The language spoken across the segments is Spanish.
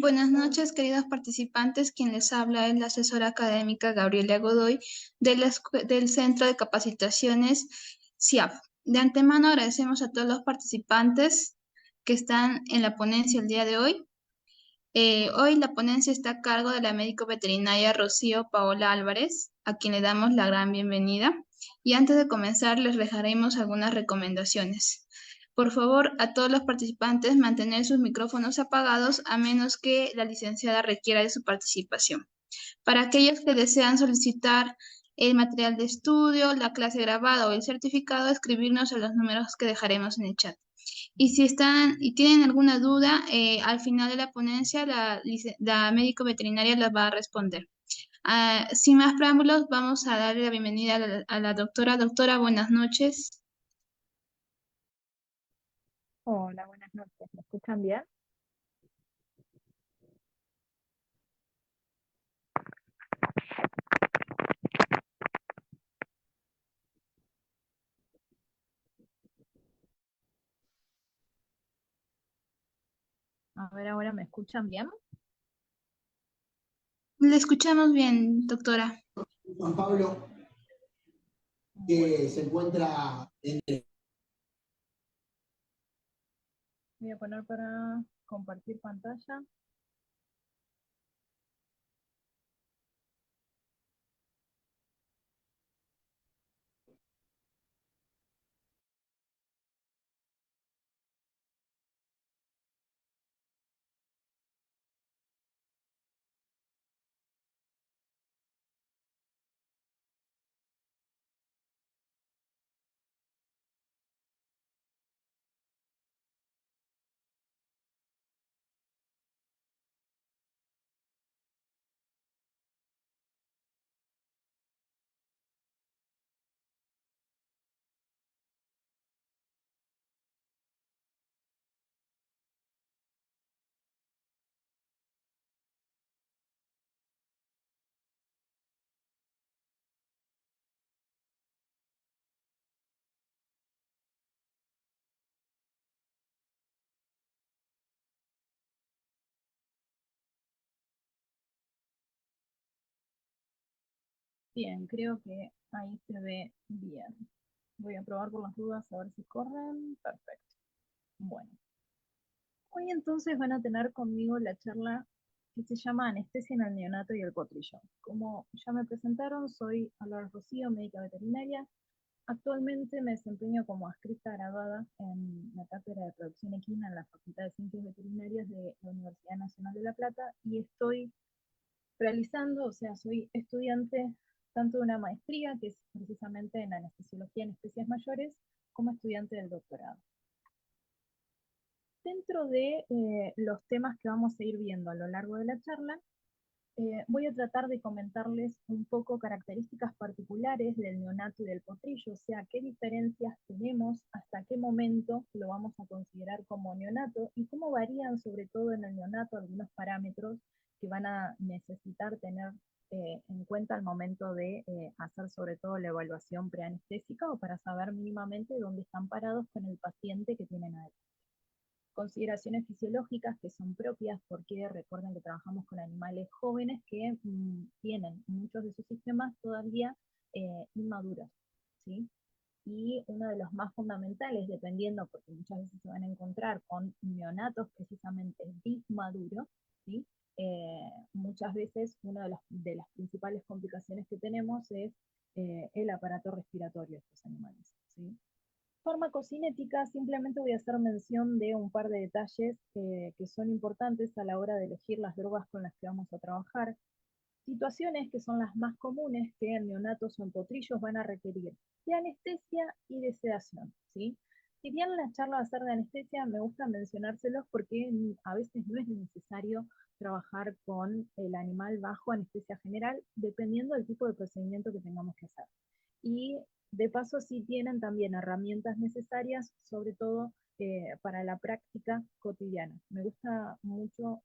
Buenas noches, queridos participantes. Quien les habla es la asesora académica Gabriela Godoy del Centro de Capacitaciones CIAF. De antemano agradecemos a todos los participantes que están en la ponencia el día de hoy. Hoy la ponencia está a cargo de la médico veterinaria Rocío Paola Álvarez, a quien le damos la gran bienvenida. Y antes de comenzar, les dejaremos algunas recomendaciones. Por favor, a todos los participantes mantener sus micrófonos apagados a menos que la licenciada requiera de su participación. Para aquellos que desean solicitar el material de estudio, la clase grabada o el certificado, escribirnos a los números que dejaremos en el chat. Y si están y tienen alguna duda, al final de la ponencia, la médico veterinaria las va a responder. Sin más preámbulos, vamos a darle la bienvenida a la doctora. Doctora, buenas noches. Hola, buenas noches. ¿Me escuchan bien? A ver, ahora me escuchan bien. Le escuchamos bien, doctora. Juan Pablo, Bueno, que se encuentra en el... voy a poner para compartir pantalla. Bien, creo que ahí se ve bien. Voy a probar por las dudas a ver si corren. Perfecto. Bueno, hoy entonces van a tener conmigo la charla que se llama Anestesia en el neonato y el potrillo. Como ya me presentaron, soy Álvaro Rocío, médica veterinaria. Actualmente me desempeño como adscrita graduada en la cátedra de producción equina en la Facultad de Ciencias Veterinarias de la Universidad Nacional de La Plata y estoy realizando, o sea, soy estudiante tanto de una maestría, que es precisamente en anestesiología en especies mayores, como estudiante del doctorado. Dentro de los temas que vamos a ir viendo a lo largo de la charla, voy a tratar de comentarles un poco características particulares del neonato y del potrillo, o sea, qué diferencias tenemos, hasta qué momento lo vamos a considerar como neonato y cómo varían sobre todo en el neonato algunos parámetros que van a necesitar tener en cuenta al momento de hacer sobre todo la evaluación preanestésica o para saber mínimamente dónde están parados con el paciente que tienen adelante. Consideraciones fisiológicas que son propias porque recuerden que trabajamos con animales jóvenes que tienen muchos de sus sistemas todavía inmaduros, ¿sí? Y uno de los más fundamentales, dependiendo, porque muchas veces se van a encontrar con neonatos precisamente dismaduros, ¿sí? Muchas veces una de las principales complicaciones que tenemos es el aparato respiratorio de estos animales, ¿sí? Farmacocinética, simplemente voy a hacer mención de un par de detalles que son importantes a la hora de elegir las drogas con las que vamos a trabajar. Situaciones que son las más comunes que en neonatos o en potrillos van a requerir de anestesia y de sedación, ¿sí? Si bien la charla va a ser de anestesia, me gusta mencionárselos porque a veces no es necesario trabajar con el animal bajo anestesia general, dependiendo del tipo de procedimiento que tengamos que hacer. Y de paso sí tienen también herramientas necesarias, sobre todo para la práctica cotidiana. Me gusta mucho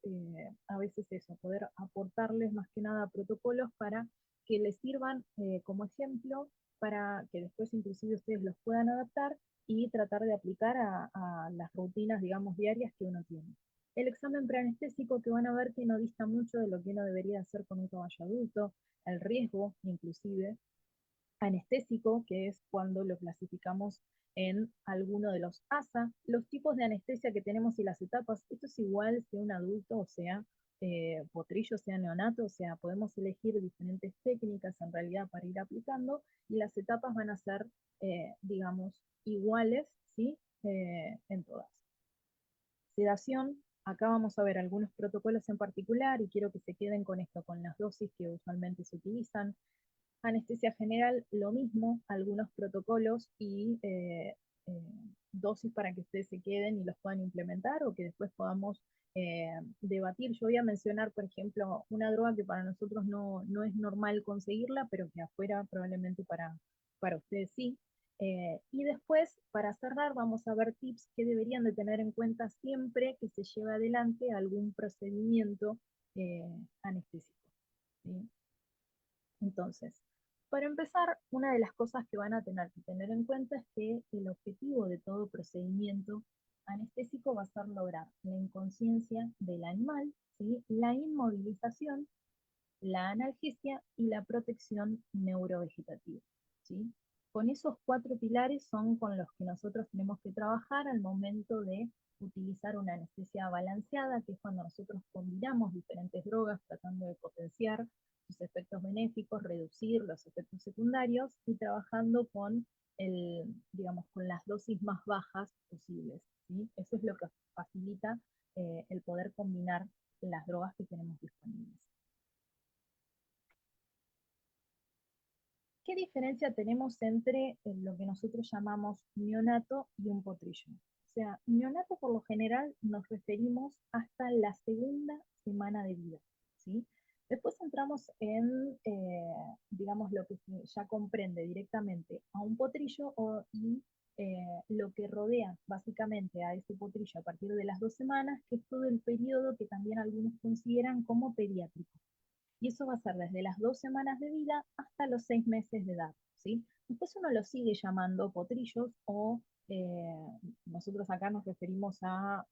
a veces eso, poder aportarles más que nada protocolos para que les sirvan como ejemplo, para que después inclusive ustedes los puedan adaptar y tratar de aplicar a las rutinas, digamos, diarias que uno tiene. El examen preanestésico, que van a ver que no dista mucho de lo que uno debería hacer con un caballo adulto, el riesgo inclusive, anestésico, que es cuando lo clasificamos en alguno de los ASA, los tipos de anestesia que tenemos y las etapas, esto es igual sea un adulto o sea potrillo, sea neonato, o sea, podemos elegir diferentes técnicas en realidad para ir aplicando y las etapas van a ser, digamos, iguales, ¿sí? En todas. Sedación, acá vamos a ver algunos protocolos en particular y quiero que se queden con esto, con las dosis que usualmente se utilizan. Anestesia general, lo mismo, algunos protocolos y dosis para que ustedes se queden y los puedan implementar o que después podamos debatir. Yo voy a mencionar, por ejemplo, una droga que para nosotros no es normal conseguirla, pero que afuera probablemente para ustedes sí. Y después, para cerrar, vamos a ver tips que deberían de tener en cuenta siempre que se lleve adelante algún procedimiento anestésico, ¿sí? Entonces, para empezar, una de las cosas que van a tener que tener en cuenta es que el objetivo de todo procedimiento anestésico va a ser lograr la inconsciencia del animal, ¿sí? La inmovilización, la analgesia y la protección neurovegetativa, ¿sí? Con esos 4 pilares son con los que nosotros tenemos que trabajar al momento de utilizar una anestesia balanceada, que es cuando nosotros combinamos diferentes drogas tratando de potenciar sus efectos benéficos, reducir los efectos secundarios y trabajando con, digamos, con las dosis más bajas posibles, ¿sí? Eso es lo que facilita el poder combinar las drogas que tenemos disponibles. ¿Qué diferencia tenemos entre lo que nosotros llamamos neonato y un potrillo? O sea, neonato por lo general nos referimos hasta la segunda semana de vida, ¿sí? Después entramos en, digamos, lo que ya comprende directamente a un potrillo y lo que rodea básicamente a ese potrillo a partir de las 2 semanas, que es todo el periodo que también algunos consideran como pediátrico. Y eso va a ser desde las 2 semanas de vida hasta los 6 meses de edad, ¿sí? Después uno lo sigue llamando potrillos o nosotros acá nos referimos a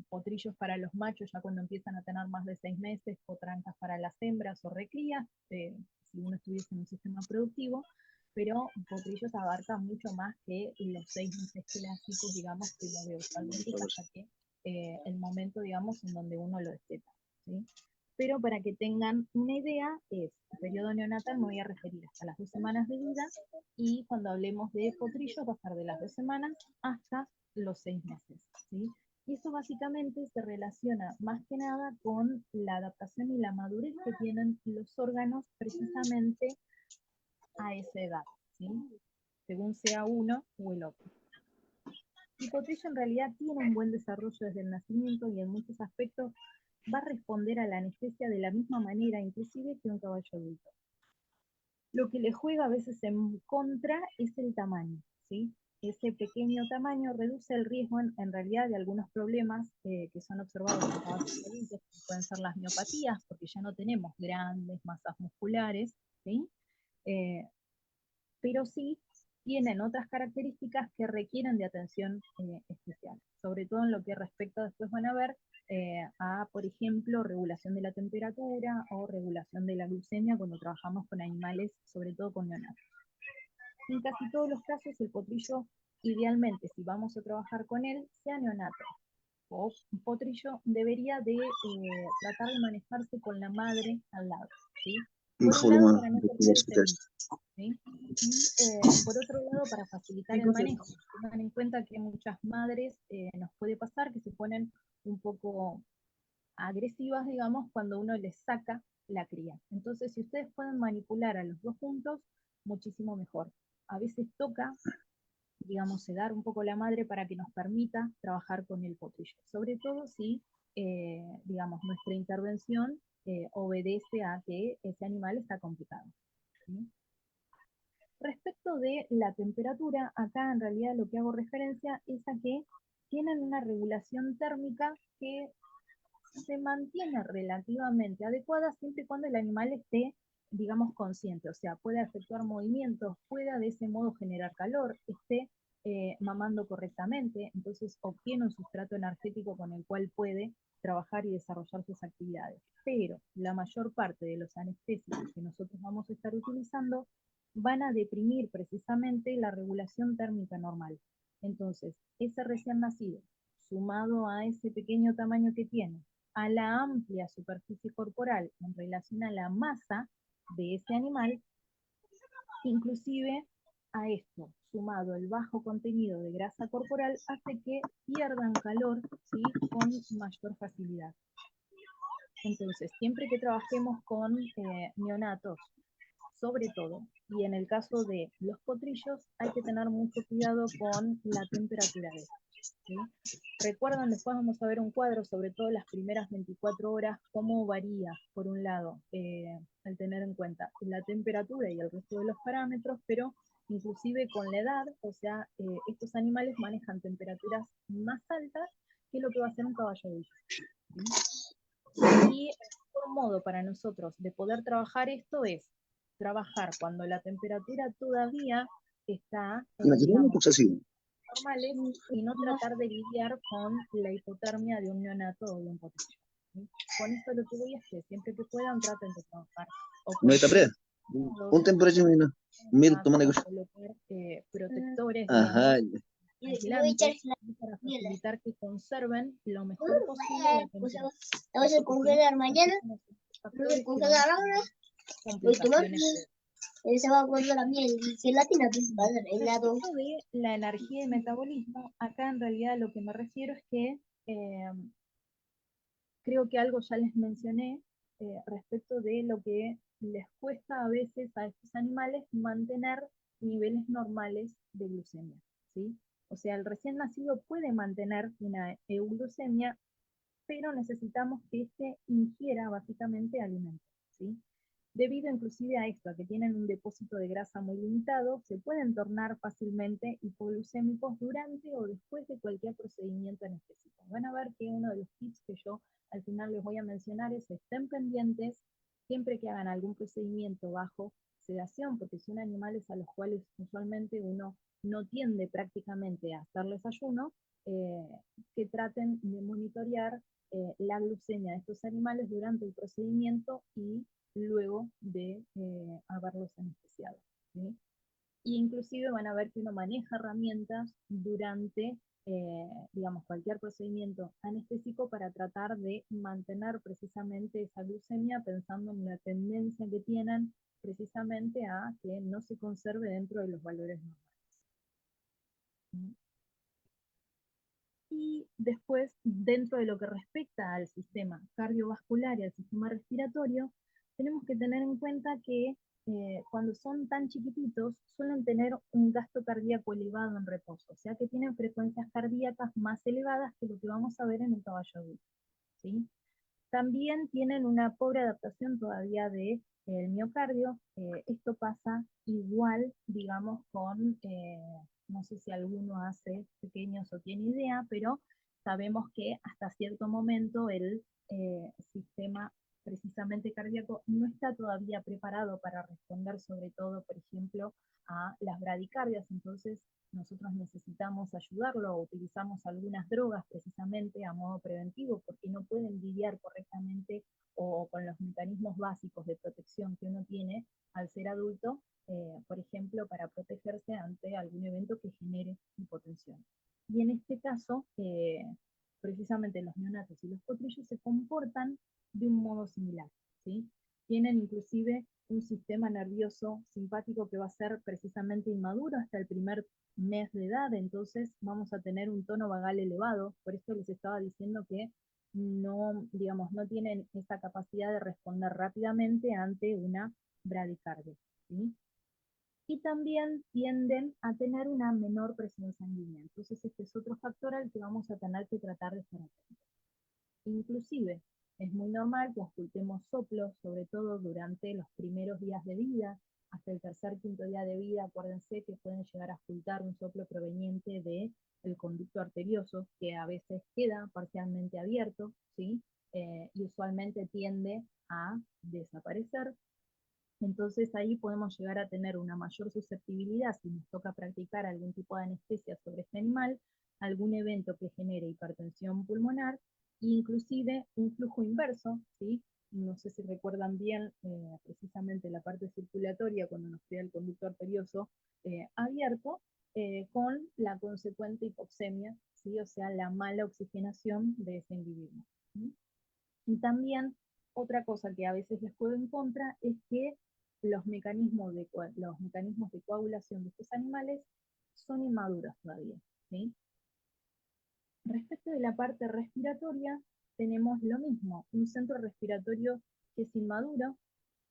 potrillos para los machos ya cuando empiezan a tener más de 6 meses, potrancas para las hembras o recrías, si uno estuviese en un sistema productivo, pero potrillos abarca mucho más que los 6 meses clásicos, digamos, que uno ve usualmente hasta que el momento, digamos, en donde uno lo desteta, ¿sí? Pero para que tengan una idea, es el periodo neonatal, me voy a referir hasta las 2 semanas de vida, y cuando hablemos de potrillos va a ser de las 2 semanas hasta los 6 meses, ¿sí? Y eso básicamente se relaciona más que nada con la adaptación y la madurez que tienen los órganos precisamente a esa edad, ¿sí? Según sea uno o el otro. El potrillo en realidad tiene un buen desarrollo desde el nacimiento y en muchos aspectos va a responder a la anestesia de la misma manera, inclusive que un caballo adulto. Lo que le juega a veces en contra es el tamaño, ¿sí? Ese pequeño tamaño reduce el riesgo en realidad de algunos problemas que son observados en caballos adultos, que pueden ser las miopatías, porque ya no tenemos grandes masas musculares, ¿sí? Pero sí tienen otras características que requieren de atención especial, sobre todo en lo que respecta, después van a ver, a, por ejemplo, regulación de la temperatura o regulación de la glucemia cuando trabajamos con animales, sobre todo con neonatos. En casi todos los casos, el potrillo, idealmente, si vamos a trabajar con él, sea neonato o un potrillo, debería de tratar de manejarse con la madre al lado, ¿sí? Por un lado, para no perder ese vínculo, ¿sí? Y por otro lado, para facilitar el manejo. Tengan en cuenta que muchas madres nos puede pasar que se ponen un poco agresivas, digamos, cuando uno les saca la cría. Entonces, si ustedes pueden manipular a los dos juntos, muchísimo mejor. A veces toca, digamos, sedar un poco la madre para que nos permita trabajar con el potrillo, sobre todo si, digamos, nuestra intervención obedece a que ese animal está complicado, ¿sí? Respecto de la temperatura, acá en realidad lo que hago referencia es a que tienen una regulación térmica que se mantiene relativamente adecuada siempre y cuando el animal esté, digamos, consciente, o sea, pueda efectuar movimientos, pueda de ese modo generar calor, esté mamando correctamente, entonces obtiene un sustrato energético con el cual puede trabajar y desarrollar sus actividades. Pero la mayor parte de los anestésicos que nosotros vamos a estar utilizando van a deprimir precisamente la regulación térmica normal. Entonces, ese recién nacido, sumado a ese pequeño tamaño que tiene, a la amplia superficie corporal en relación a la masa de ese animal, inclusive a esto, sumado el bajo contenido de grasa corporal, hace que pierdan calor, ¿sí?, con mayor facilidad. Entonces, siempre que trabajemos con neonatos, sobre todo, y en el caso de los potrillos, hay que tener mucho cuidado con la temperatura de ellos, ¿sí? Recuerdan, después vamos a ver un cuadro, sobre todo las primeras 24 horas, cómo varía, por un lado, al tener en cuenta la temperatura y el resto de los parámetros, pero inclusive con la edad, o sea, estos animales manejan temperaturas más altas que lo que va a ser un caballo adulto, ¿sí? Y el mejor modo para nosotros de poder trabajar esto es trabajar cuando la temperatura todavía está, digamos, normales, y no tratar de lidiar con la hipotermia de un neonato o de un potrillo, ¿sí? Con esto lo que voy es que siempre que puedan traten de trabajar o con un temperatura colocar protectores, Ajá, digamos, aislantes, para facilitar que conserven lo mejor posible la temperatura. ¿Vamos a congelar mañana? ¿Vamos a congelar ahora? Complicaciones. Se va a congelar la miel y gelatina principal del helado. Respecto de la energía y metabolismo, acá en realidad lo que me refiero es que creo que algo ya les mencioné respecto de lo que les cuesta a veces a estos animales mantener niveles normales de glucemia, ¿sí? O sea, el recién nacido puede mantener una euglucemia, pero necesitamos que éste ingiera básicamente alimentos, ¿sí? Debido inclusive a esto, a que tienen un depósito de grasa muy limitado, se pueden tornar fácilmente hipoglucémicos durante o después de cualquier procedimiento anestésico. Van a ver que uno de los tips que yo al final les voy a mencionar es: estén pendientes siempre que hagan algún procedimiento bajo sedación, porque son animales a los cuales usualmente uno no tiende prácticamente a hacerles ayuno, que traten de monitorear la glucemia de estos animales durante el procedimiento y luego de haberlos anestesiado, ¿sí? Y inclusive van a ver que uno maneja herramientas durante, digamos, cualquier procedimiento anestésico para tratar de mantener precisamente esa glucemia, pensando en la tendencia que tienen precisamente a que no se conserve dentro de los valores normales. Y después, dentro de lo que respecta al sistema cardiovascular y al sistema respiratorio, tenemos que tener en cuenta que cuando son tan chiquititos suelen tener un gasto cardíaco elevado en reposo, o sea que tienen frecuencias cardíacas más elevadas que lo que vamos a ver en un caballo adulto, ¿sí? También tienen una pobre adaptación todavía del miocardio. Esto pasa igual, digamos, con, no sé si alguno hace pequeños o tiene idea, pero sabemos que hasta cierto momento el sistema precisamente cardíaco no está todavía preparado para responder, sobre todo, por ejemplo, a las bradicardias. Entonces nosotros necesitamos ayudarlo, o utilizamos algunas drogas precisamente a modo preventivo, porque no pueden lidiar correctamente o con los mecanismos básicos de protección que uno tiene al ser adulto, por ejemplo, para protegerse ante algún evento que genere hipotensión. Y en este caso, precisamente los neonatos y los potrillos se comportan de un modo similar, ¿sí? Tienen inclusive un sistema nervioso simpático que va a ser precisamente inmaduro hasta el primer mes de edad, entonces vamos a tener un tono vagal elevado. Por esto les estaba diciendo que no, digamos, no tienen esa capacidad de responder rápidamente ante una bradicardia, ¿sí? Y también tienden a tener una menor presión sanguínea. Entonces este es otro factor al que vamos a tener que tratar de estar atentos. Inclusive es muy normal que ocultemos soplos, sobre todo durante los primeros días de vida. Hasta el tercer, quinto día de vida, acuérdense que pueden llegar a ocultar un soplo proveniente del conducto arterioso, que a veces queda parcialmente abierto, ¿sí? Y usualmente tiende a desaparecer. Entonces ahí podemos llegar a tener una mayor susceptibilidad si nos toca practicar algún tipo de anestesia sobre este animal, algún evento que genere hipertensión pulmonar, e inclusive un flujo inverso, ¿sí? No sé si recuerdan bien precisamente la parte circulatoria cuando nos queda el conducto arterioso abierto, con la consecuente hipoxemia, ¿sí? O sea, la mala oxigenación de ese individuo, ¿sí? Y también otra cosa que a veces les juega en contra es que los mecanismos de coagulación de estos animales son inmaduros todavía, ¿sí? Respecto de la parte respiratoria, tenemos lo mismo, un centro respiratorio que es inmaduro,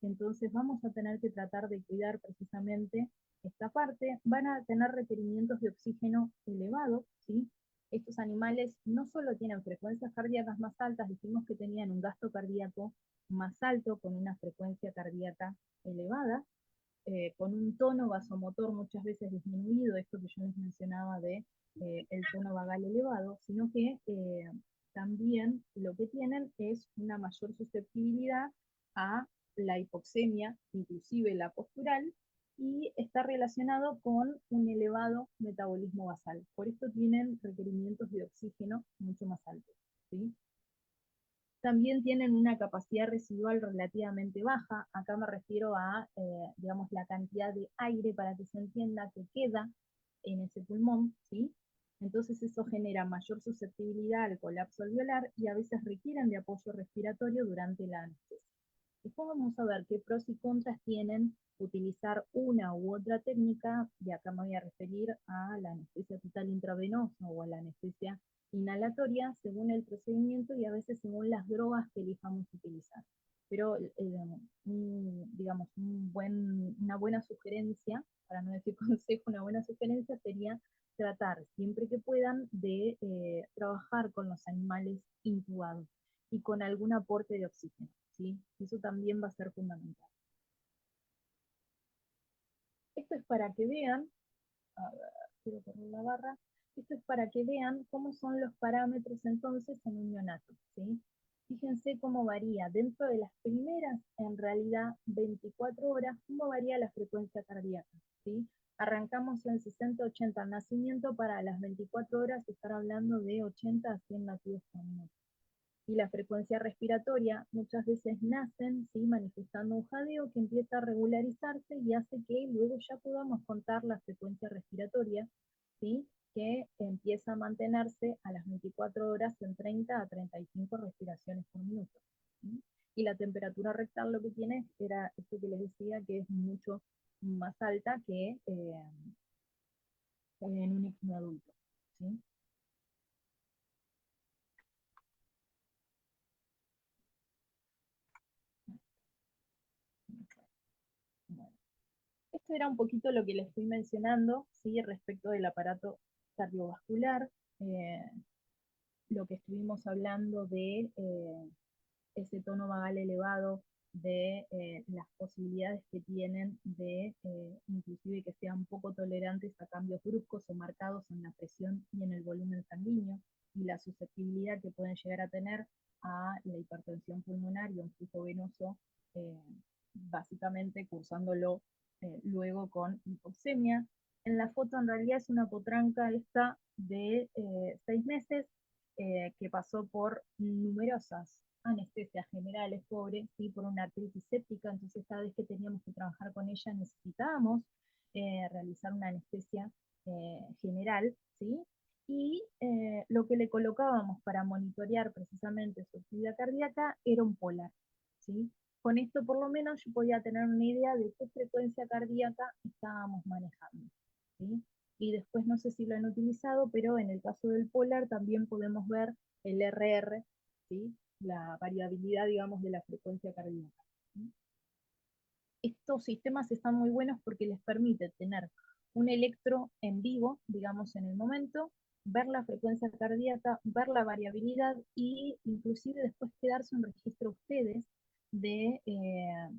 entonces vamos a tener que tratar de cuidar precisamente esta parte. Van a tener requerimientos de oxígeno elevados, ¿sí? Estos animales no solo tienen frecuencias cardíacas más altas, dijimos que tenían un gasto cardíaco más alto con una frecuencia cardíaca elevada, con un tono vasomotor muchas veces disminuido, esto que yo les mencionaba de el tono vagal elevado, sino que también lo que tienen es una mayor susceptibilidad a la hipoxemia, inclusive la postural, y está relacionado con un elevado metabolismo basal. Por esto tienen requerimientos de oxígeno mucho más altos, ¿sí? También tienen una capacidad residual relativamente baja. Acá me refiero a, digamos, la cantidad de aire, para que se entienda, que queda en ese pulmón, ¿sí? Entonces eso genera mayor susceptibilidad al colapso alveolar y a veces requieren de apoyo respiratorio durante la anestesia. Después vamos a ver qué pros y contras tienen utilizar una u otra técnica, y acá me voy a referir a la anestesia total intravenosa o a la anestesia inhalatoria, según el procedimiento y a veces según las drogas que elijamos utilizar. Pero, digamos, una buena sugerencia, para no decir consejo, una buena sugerencia sería tratar, siempre que puedan, de trabajar con los animales intubados y con algún aporte de oxígeno, ¿sí? Eso también va a ser fundamental. Esto es para que vean, a ver, quiero correr la barra, esto es para que vean cómo son los parámetros entonces en un neonato, ¿sí? Fíjense cómo varía dentro de las primeras, en realidad, 24 horas, cómo varía la frecuencia cardíaca, ¿sí? Arrancamos en 60-80 al nacimiento, para las 24 horas estar hablando de 80 a 100 latidos por minuto. Y la frecuencia respiratoria muchas veces nacen, ¿sí?, manifestando un jadeo que empieza a regularizarse y hace que luego ya podamos contar la frecuencia respiratoria, ¿sí?, que empieza a mantenerse a las 24 horas en 30 a 35 respiraciones por minuto, ¿sí? Y la temperatura rectal lo que tiene era esto que les decía, que es mucho más alta que en un adulto, ¿sí? Bueno. Esto era un poquito lo que les fui mencionando, ¿sí?, respecto del aparato cardiovascular, lo que estuvimos hablando de ese tono vagal elevado, de las posibilidades que tienen de inclusive que sean poco tolerantes a cambios bruscos o marcados en la presión y en el volumen sanguíneo, y la susceptibilidad que pueden llegar a tener a la hipertensión pulmonar y un flujo venoso, básicamente cursándolo luego con hipoxemia. En la foto en realidad es una potranca esta de 6 meses, que pasó por numerosas anestesias generales, pobre, ¿sí?, por una artritis séptica. Entonces cada vez que teníamos que trabajar con ella necesitábamos realizar una anestesia general, ¿sí? Y lo que le colocábamos para monitorear precisamente su actividad cardíaca era un polar, ¿sí? Con esto por lo menos yo podía tener una idea de qué frecuencia cardíaca estábamos manejando, ¿sí? Y después no sé si lo han utilizado, pero en el caso del polar también podemos ver el RR, ¿sí?, la variabilidad, digamos, de la frecuencia cardíaca, ¿sí? Estos sistemas están muy buenos porque les permite tener un electro en vivo, digamos, en el momento, ver la frecuencia cardíaca, ver la variabilidad y inclusive después quedarse un registro ustedes de,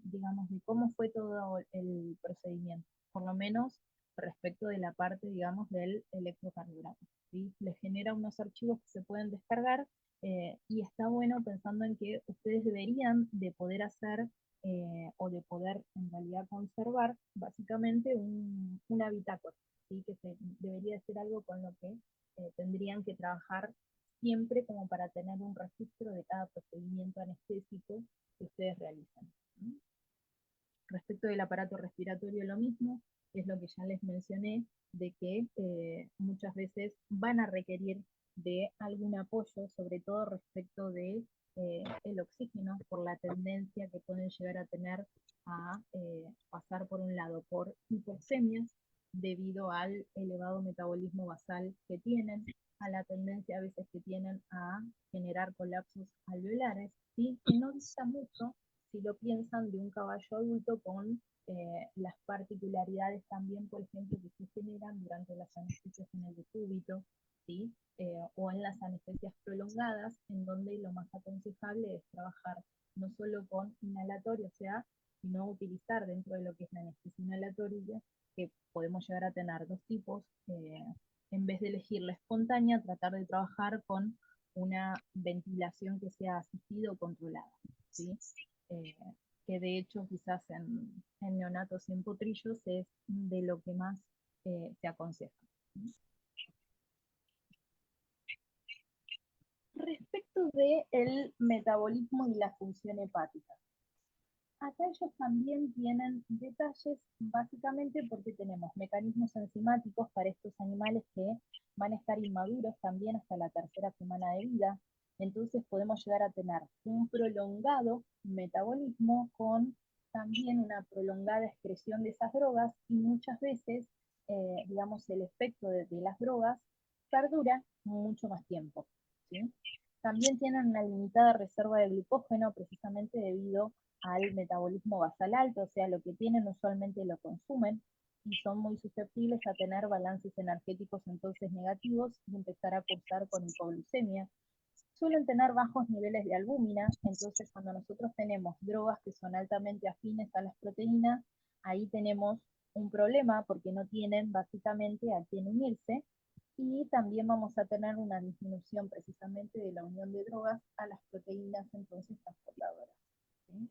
digamos, de cómo fue todo el procedimiento, por lo menos respecto de la parte, digamos, del electrocardiograma, ¿sí? Les genera unos archivos que se pueden descargar, y está bueno pensando en que ustedes deberían de poder hacer o de poder en realidad conservar básicamente una bitácora, ¿sí? Que debería ser algo con lo que tendrían que trabajar siempre como para tener un registro de cada procedimiento anestésico que ustedes realizan. ¿Sí? Respecto del aparato respiratorio lo mismo, es lo que ya les mencioné, de que muchas veces van a requerir de algún apoyo, sobre todo respecto de el oxígeno, por la tendencia que pueden llegar a tener a pasar por un lado por hipoxemias, debido al elevado metabolismo basal que tienen, a la tendencia a veces que tienen a generar colapsos alveolares, ¿sí? Que no dista mucho si lo piensan de un caballo adulto con las particularidades también, por ejemplo, que se generan durante las anestesias en el decúbito, ¿sí? O en las anestesias prolongadas, en donde lo más aconsejable es trabajar no solo con inhalatorio, o sea, sino utilizar dentro de lo que es la anestesia inhalatoria, que podemos llegar a tener dos tipos, en vez de elegir la espontánea, tratar de trabajar con una ventilación que sea asistida o controlada, ¿sí? Que de hecho quizás en neonatos y en potrillos es de lo que más se aconseja. Respecto del metabolismo y la función hepática, acá ellos también tienen detalles, básicamente porque tenemos mecanismos enzimáticos para estos animales que van a estar inmaduros también hasta la tercera semana de vida. Entonces podemos llegar a tener un prolongado metabolismo con también una prolongada excreción de esas drogas, y muchas veces, digamos, el efecto de las drogas perdura mucho más tiempo, ¿sí? También tienen una limitada reserva de glucógeno, precisamente debido al metabolismo basal alto, o sea, lo que tienen usualmente lo consumen, y son muy susceptibles a tener balances energéticos entonces negativos y empezar a cursar con hipoglucemia. Suelen tener bajos niveles de albúmina, entonces cuando nosotros tenemos drogas que son altamente afines a las proteínas, ahí tenemos un problema porque no tienen básicamente a quién unirse, y también vamos a tener una disminución precisamente de la unión de drogas a las proteínas entonces transportadoras, ¿sí?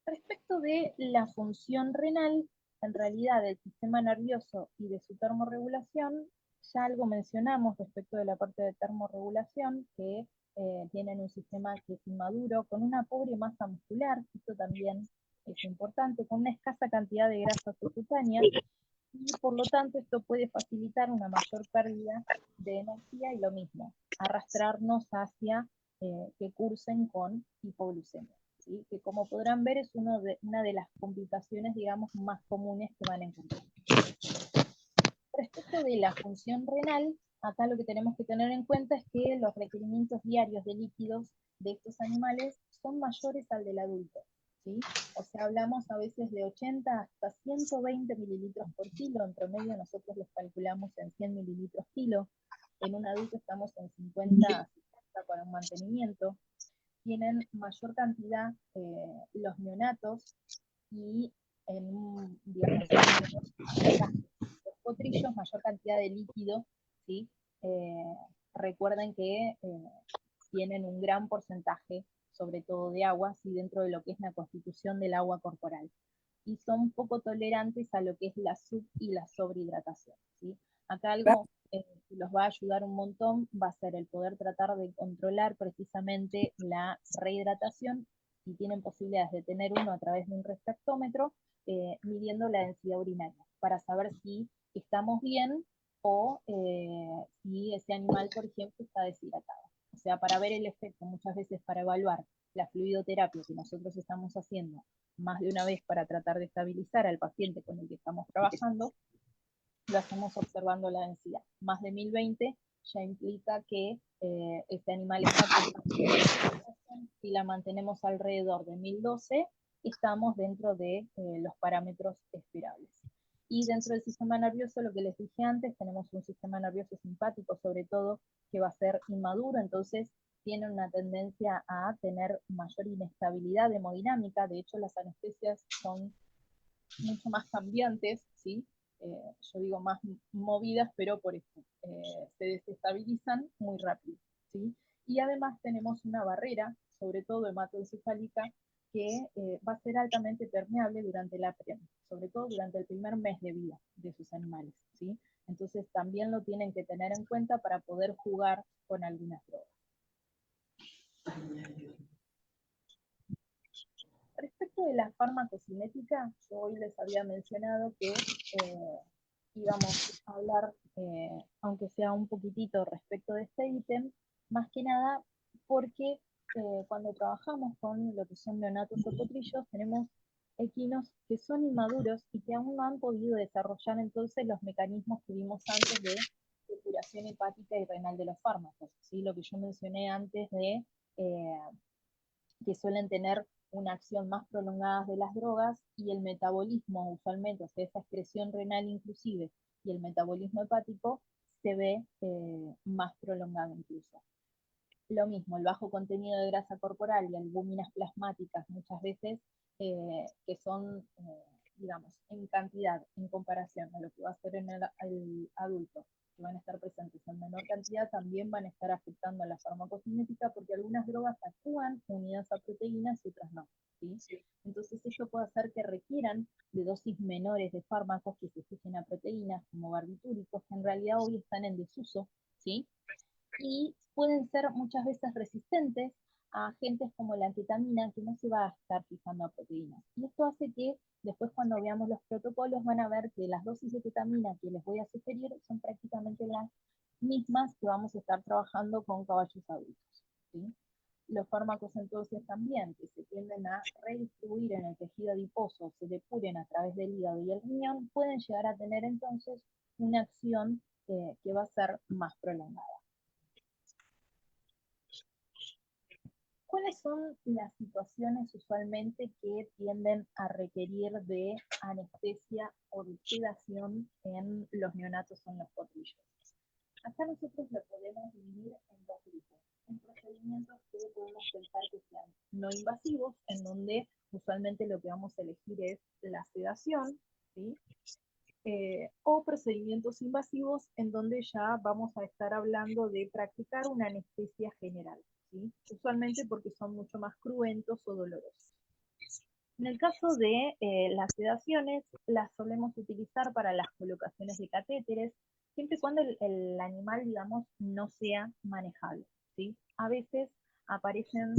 Respecto de la función renal, en realidad del sistema nervioso y de su termorregulación, ya algo mencionamos respecto de la parte de termorregulación, que tienen un sistema que es inmaduro, con una pobre masa muscular, esto también es importante, con una escasa cantidad de grasa subcutánea, y por lo tanto esto puede facilitar una mayor pérdida de energía y lo mismo, arrastrarnos hacia que cursen con hipoglucemia, ¿sí? Que como podrán ver es una de las complicaciones, digamos, más comunes que van a encontrar. Respecto de la función renal, acá lo que tenemos que tener en cuenta es que los requerimientos diarios de líquidos de estos animales son mayores al del adulto, ¿sí? O sea, hablamos a veces de 80 hasta 120 mililitros por kilo, en promedio nosotros los calculamos en 100 mililitros kilo, en un adulto estamos en 50 a 60 para un mantenimiento. Tienen mayor cantidad los neonatos, y digamos, los potrillos, mayor cantidad de líquido, ¿sí? Recuerden que tienen un gran porcentaje, sobre todo de agua, ¿sí? Dentro de lo que es la constitución del agua corporal, y son poco tolerantes a lo que es la sub y la sobrehidratación, ¿sí? Acá algo que los va a ayudar un montón va a ser el poder tratar de controlar precisamente la rehidratación, y tienen posibilidades de tener uno a través de un refractómetro, midiendo la densidad urinaria, para saber si estamos bien o si ese animal, por ejemplo, está deshidratado. O sea, para ver el efecto, muchas veces para evaluar la fluidoterapia que nosotros estamos haciendo más de una vez para tratar de estabilizar al paciente con el que estamos trabajando, lo hacemos observando la densidad. Más de 1020 ya implica que este animal está con, si la mantenemos alrededor de 1012, estamos dentro de los parámetros esperables. Y dentro del sistema nervioso, lo que les dije antes, tenemos un sistema nervioso simpático, sobre todo, que va a ser inmaduro, entonces tiene una tendencia a tener mayor inestabilidad hemodinámica. De hecho, las anestesias son mucho más cambiantes, ¿sí? Yo digo más movidas, pero por esto, se desestabilizan muy rápido, ¿sí? Y además tenemos una barrera, sobre todo hematoencefálica, que va a ser altamente permeable sobre todo durante el primer mes de vida de sus animales, ¿sí? Entonces también lo tienen que tener en cuenta para poder jugar con algunas drogas. Respecto de la farmacocinética, yo hoy les había mencionado que íbamos a hablar, aunque sea un poquitito respecto de este ítem, más que nada porque cuando trabajamos con lo que son neonatos o potrillos, tenemos equinos que son inmaduros y que aún no han podido desarrollar entonces los mecanismos que vimos antes de depuración hepática y renal de los fármacos, ¿sí? Lo que yo mencioné antes de que suelen tener una acción más prolongada de las drogas y el metabolismo usualmente, o sea, esa excreción renal inclusive y el metabolismo hepático se ve más prolongado incluso. Lo mismo, el bajo contenido de grasa corporal y albúminas plasmáticas muchas veces que son, digamos, en cantidad, en comparación a lo que va a ser en el adulto, que van a estar presentes en menor cantidad, también van a estar afectando a la farmacocinética porque algunas drogas actúan unidas a proteínas y otras no, ¿sí? Entonces esto puede hacer que requieran de dosis menores de fármacos que se fijen a proteínas, como barbitúricos, que en realidad hoy están en desuso, ¿sí? Y pueden ser muchas veces resistentes a agentes como la ketamina, que no se va a estar fijando a proteínas. Y esto hace que después cuando veamos los protocolos van a ver que las dosis de ketamina que les voy a sugerir son prácticamente las mismas que vamos a estar trabajando con caballos adultos, ¿sí? Los fármacos entonces también, que se tienden a redistribuir en el tejido adiposo, se depuren a través del hígado y el riñón, pueden llegar a tener entonces una acción que va a ser más prolongada. ¿Cuáles son las situaciones usualmente que tienden a requerir de anestesia o de sedación en los neonatos o en los potrillos? Acá nosotros lo podemos dividir en dos grupos. En procedimientos que podemos pensar que sean no invasivos, en donde usualmente lo que vamos a elegir es la sedación, ¿sí? O procedimientos invasivos en donde ya vamos a estar hablando de practicar una anestesia general, ¿sí? Usualmente porque son mucho más cruentos o dolorosos. En el caso de las sedaciones, las solemos utilizar para las colocaciones de catéteres, siempre y cuando el animal, digamos, no sea manejable, ¿sí? A veces aparecen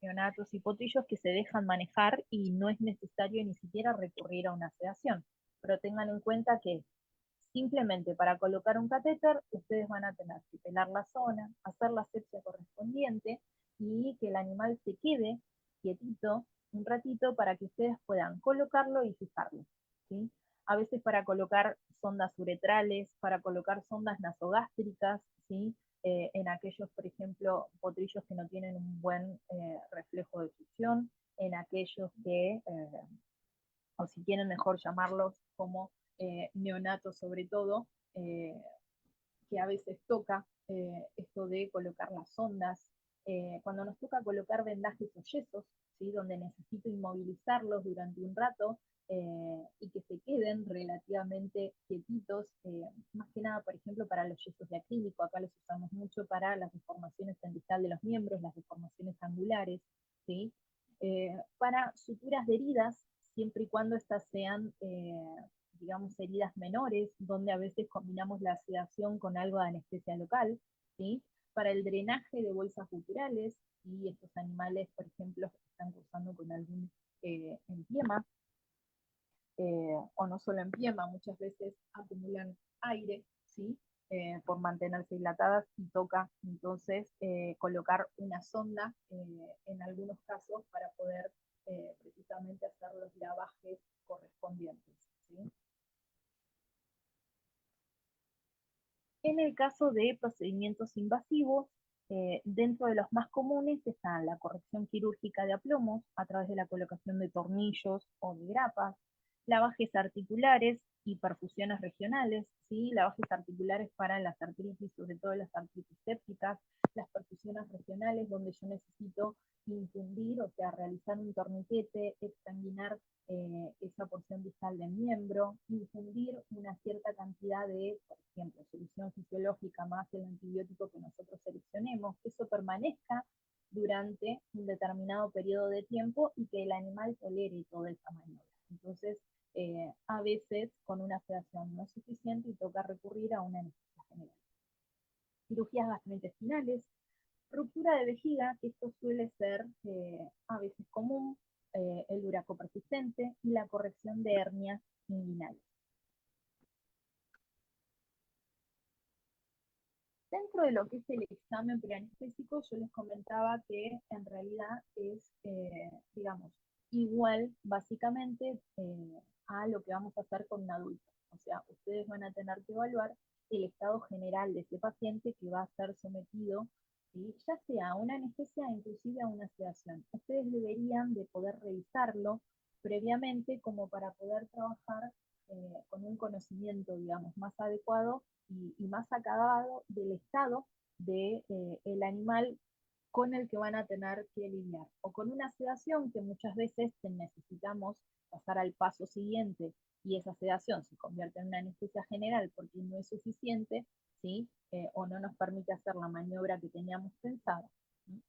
neonatos y potrillos que se dejan manejar y no es necesario ni siquiera recurrir a una sedación. Pero tengan en cuenta que simplemente para colocar un catéter, ustedes van a tener que pelar la zona, hacer la asepsia correspondiente y que el animal se quede quietito un ratito para que ustedes puedan colocarlo y fijarlo, ¿sí? A veces para colocar sondas uretrales, para colocar sondas nasogástricas, ¿sí? En aquellos, por ejemplo, potrillos que no tienen un buen reflejo de succión, en aquellos que, o si quieren mejor llamarlos como neonatos sobre todo, que a veces toca esto de colocar las sondas. Cuando nos toca colocar vendajes o yesos, ¿sí? Donde necesito inmovilizarlos durante un rato y que se queden relativamente quietitos, más que nada, por ejemplo, para los yesos de acrílico, acá los usamos mucho para las deformaciones en distal de los miembros, las deformaciones angulares, ¿sí? Para suturas de heridas, siempre y cuando estas sean digamos, heridas menores, donde a veces combinamos la sedación con algo de anestesia local, ¿sí? Para el drenaje de bolsas guturales, y estos animales, por ejemplo, están cursando con algún empiema, o no solo empiema, muchas veces acumulan aire, ¿sí? Por mantenerse dilatadas y toca entonces colocar una sonda en algunos casos para poder precisamente hacer los lavajes correspondientes, ¿sí? En el caso de procedimientos invasivos, dentro de los más comunes están la corrección quirúrgica de aplomos a través de la colocación de tornillos o de grapas, lavajes articulares y perfusiones regionales, ¿sí? Lavajes articulares para las artritis, sobre todo las artritis sépticas, las perfusiones regionales donde yo necesito infundir, o sea, realizar un torniquete, exsanguinar esa porción distal del miembro, infundir una cierta cantidad de, por ejemplo, solución fisiológica más el antibiótico que nosotros seleccionemos, que eso permanezca durante un determinado periodo de tiempo y que el animal tolere toda esa maniobra. Entonces, a veces con una sedación no es suficiente y toca recurrir a una anestesia general. Cirugías gastrointestinales, ruptura de vejiga, que esto suele ser a veces común, el duraco persistente y la corrección de hernias inguinales. Dentro de lo que es el examen preanestésico, yo les comentaba que en realidad es, digamos, igual básicamente a lo que vamos a hacer con un adulto. O sea, ustedes van a tener que evaluar el estado general de ese paciente que va a ser sometido, ¿sí? Ya sea a una anestesia, inclusive a una sedación. Ustedes deberían de poder revisarlo previamente como para poder trabajar con un conocimiento, digamos, más adecuado y más acabado del estado del de, animal con el que van a tener que lidiar. O con una sedación que muchas veces necesitamos pasar al paso siguiente y esa sedación se convierte en una anestesia general porque no es suficiente, ¿sí? O no nos permite hacer la maniobra que teníamos pensada. ¿Sí?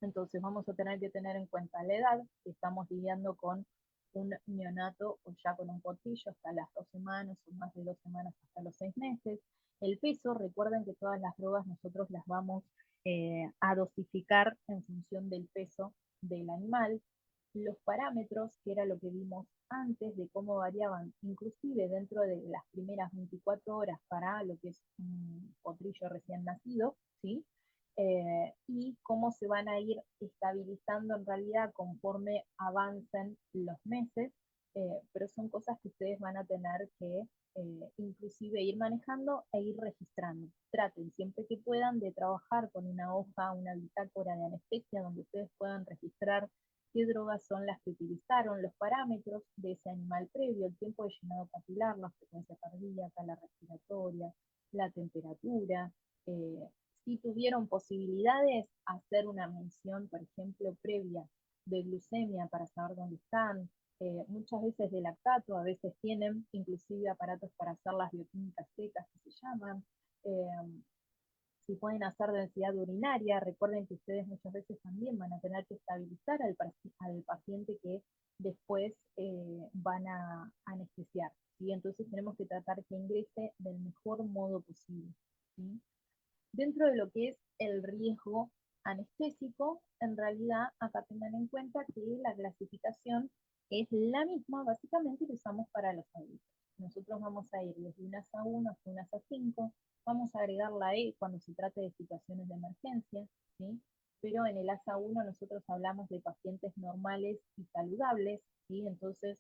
Entonces vamos a tener que tener en cuenta la edad, que estamos lidiando con un neonato o ya con un potrillo hasta las 2 semanas o más de 2 semanas hasta los 6 meses. El peso, recuerden que todas las drogas nosotros las vamos a dosificar en función del peso del animal. Los parámetros, que era lo que vimos antes de cómo variaban, inclusive dentro de las primeras 24 horas para lo que es un potrillo recién nacido, ¿sí? Y cómo se van a ir estabilizando en realidad conforme avancen los meses, pero son cosas que ustedes van a tener que inclusive ir manejando e ir registrando. Traten siempre que puedan de trabajar con una hoja, una bitácora de anestesia donde ustedes puedan registrar qué drogas son las que utilizaron, los parámetros de ese animal previo, el tiempo de llenado capilar, la frecuencia cardíaca, la respiratoria, la temperatura, si tuvieron posibilidades, hacer una mención, por ejemplo, previa de glucemia para saber dónde están, muchas veces de lactato, a veces tienen inclusive aparatos para hacer las bioquímicas secas que se llaman, si pueden hacer densidad urinaria, recuerden que ustedes muchas veces también van a tener que estabilizar al paciente que después van a anestesiar, ¿sí? Entonces tenemos que tratar que ingrese del mejor modo posible, ¿sí? Dentro de lo que es el riesgo anestésico, en realidad acá tengan en cuenta que la clasificación es la misma básicamente que usamos para los adultos. Nosotros vamos a ir desde un ASA 1 hasta un ASA 5, vamos a agregar la E cuando se trate de situaciones de emergencia, ¿sí? Pero en el ASA 1 nosotros hablamos de pacientes normales y saludables, ¿sí? Entonces,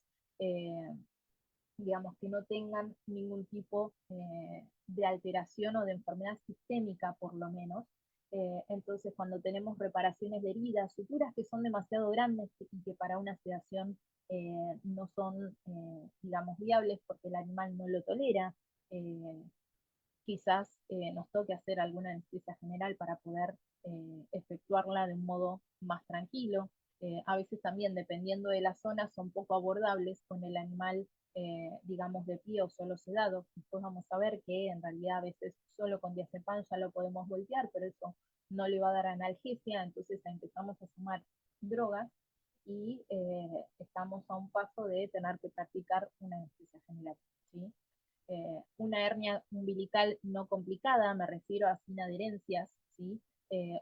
digamos, que no tengan ningún tipo de alteración o de enfermedad sistémica, por lo menos. Entonces, cuando tenemos reparaciones de heridas, suturas que son demasiado grandes y que para una sedación no son, digamos, viables porque el animal no lo tolera, quizás nos toque hacer alguna anestesia general para poder efectuarla de un modo más tranquilo. A veces también, dependiendo de la zona, son poco abordables con el animal, digamos, de pie o solo sedado. Después vamos a ver que en realidad a veces solo con diazepam ya lo podemos voltear, pero eso no le va a dar analgesia, entonces empezamos a sumar drogas y estamos a un paso de tener que practicar una anestesia general, ¿sí? Una hernia umbilical no complicada, me refiero a sin adherencias, ¿sí?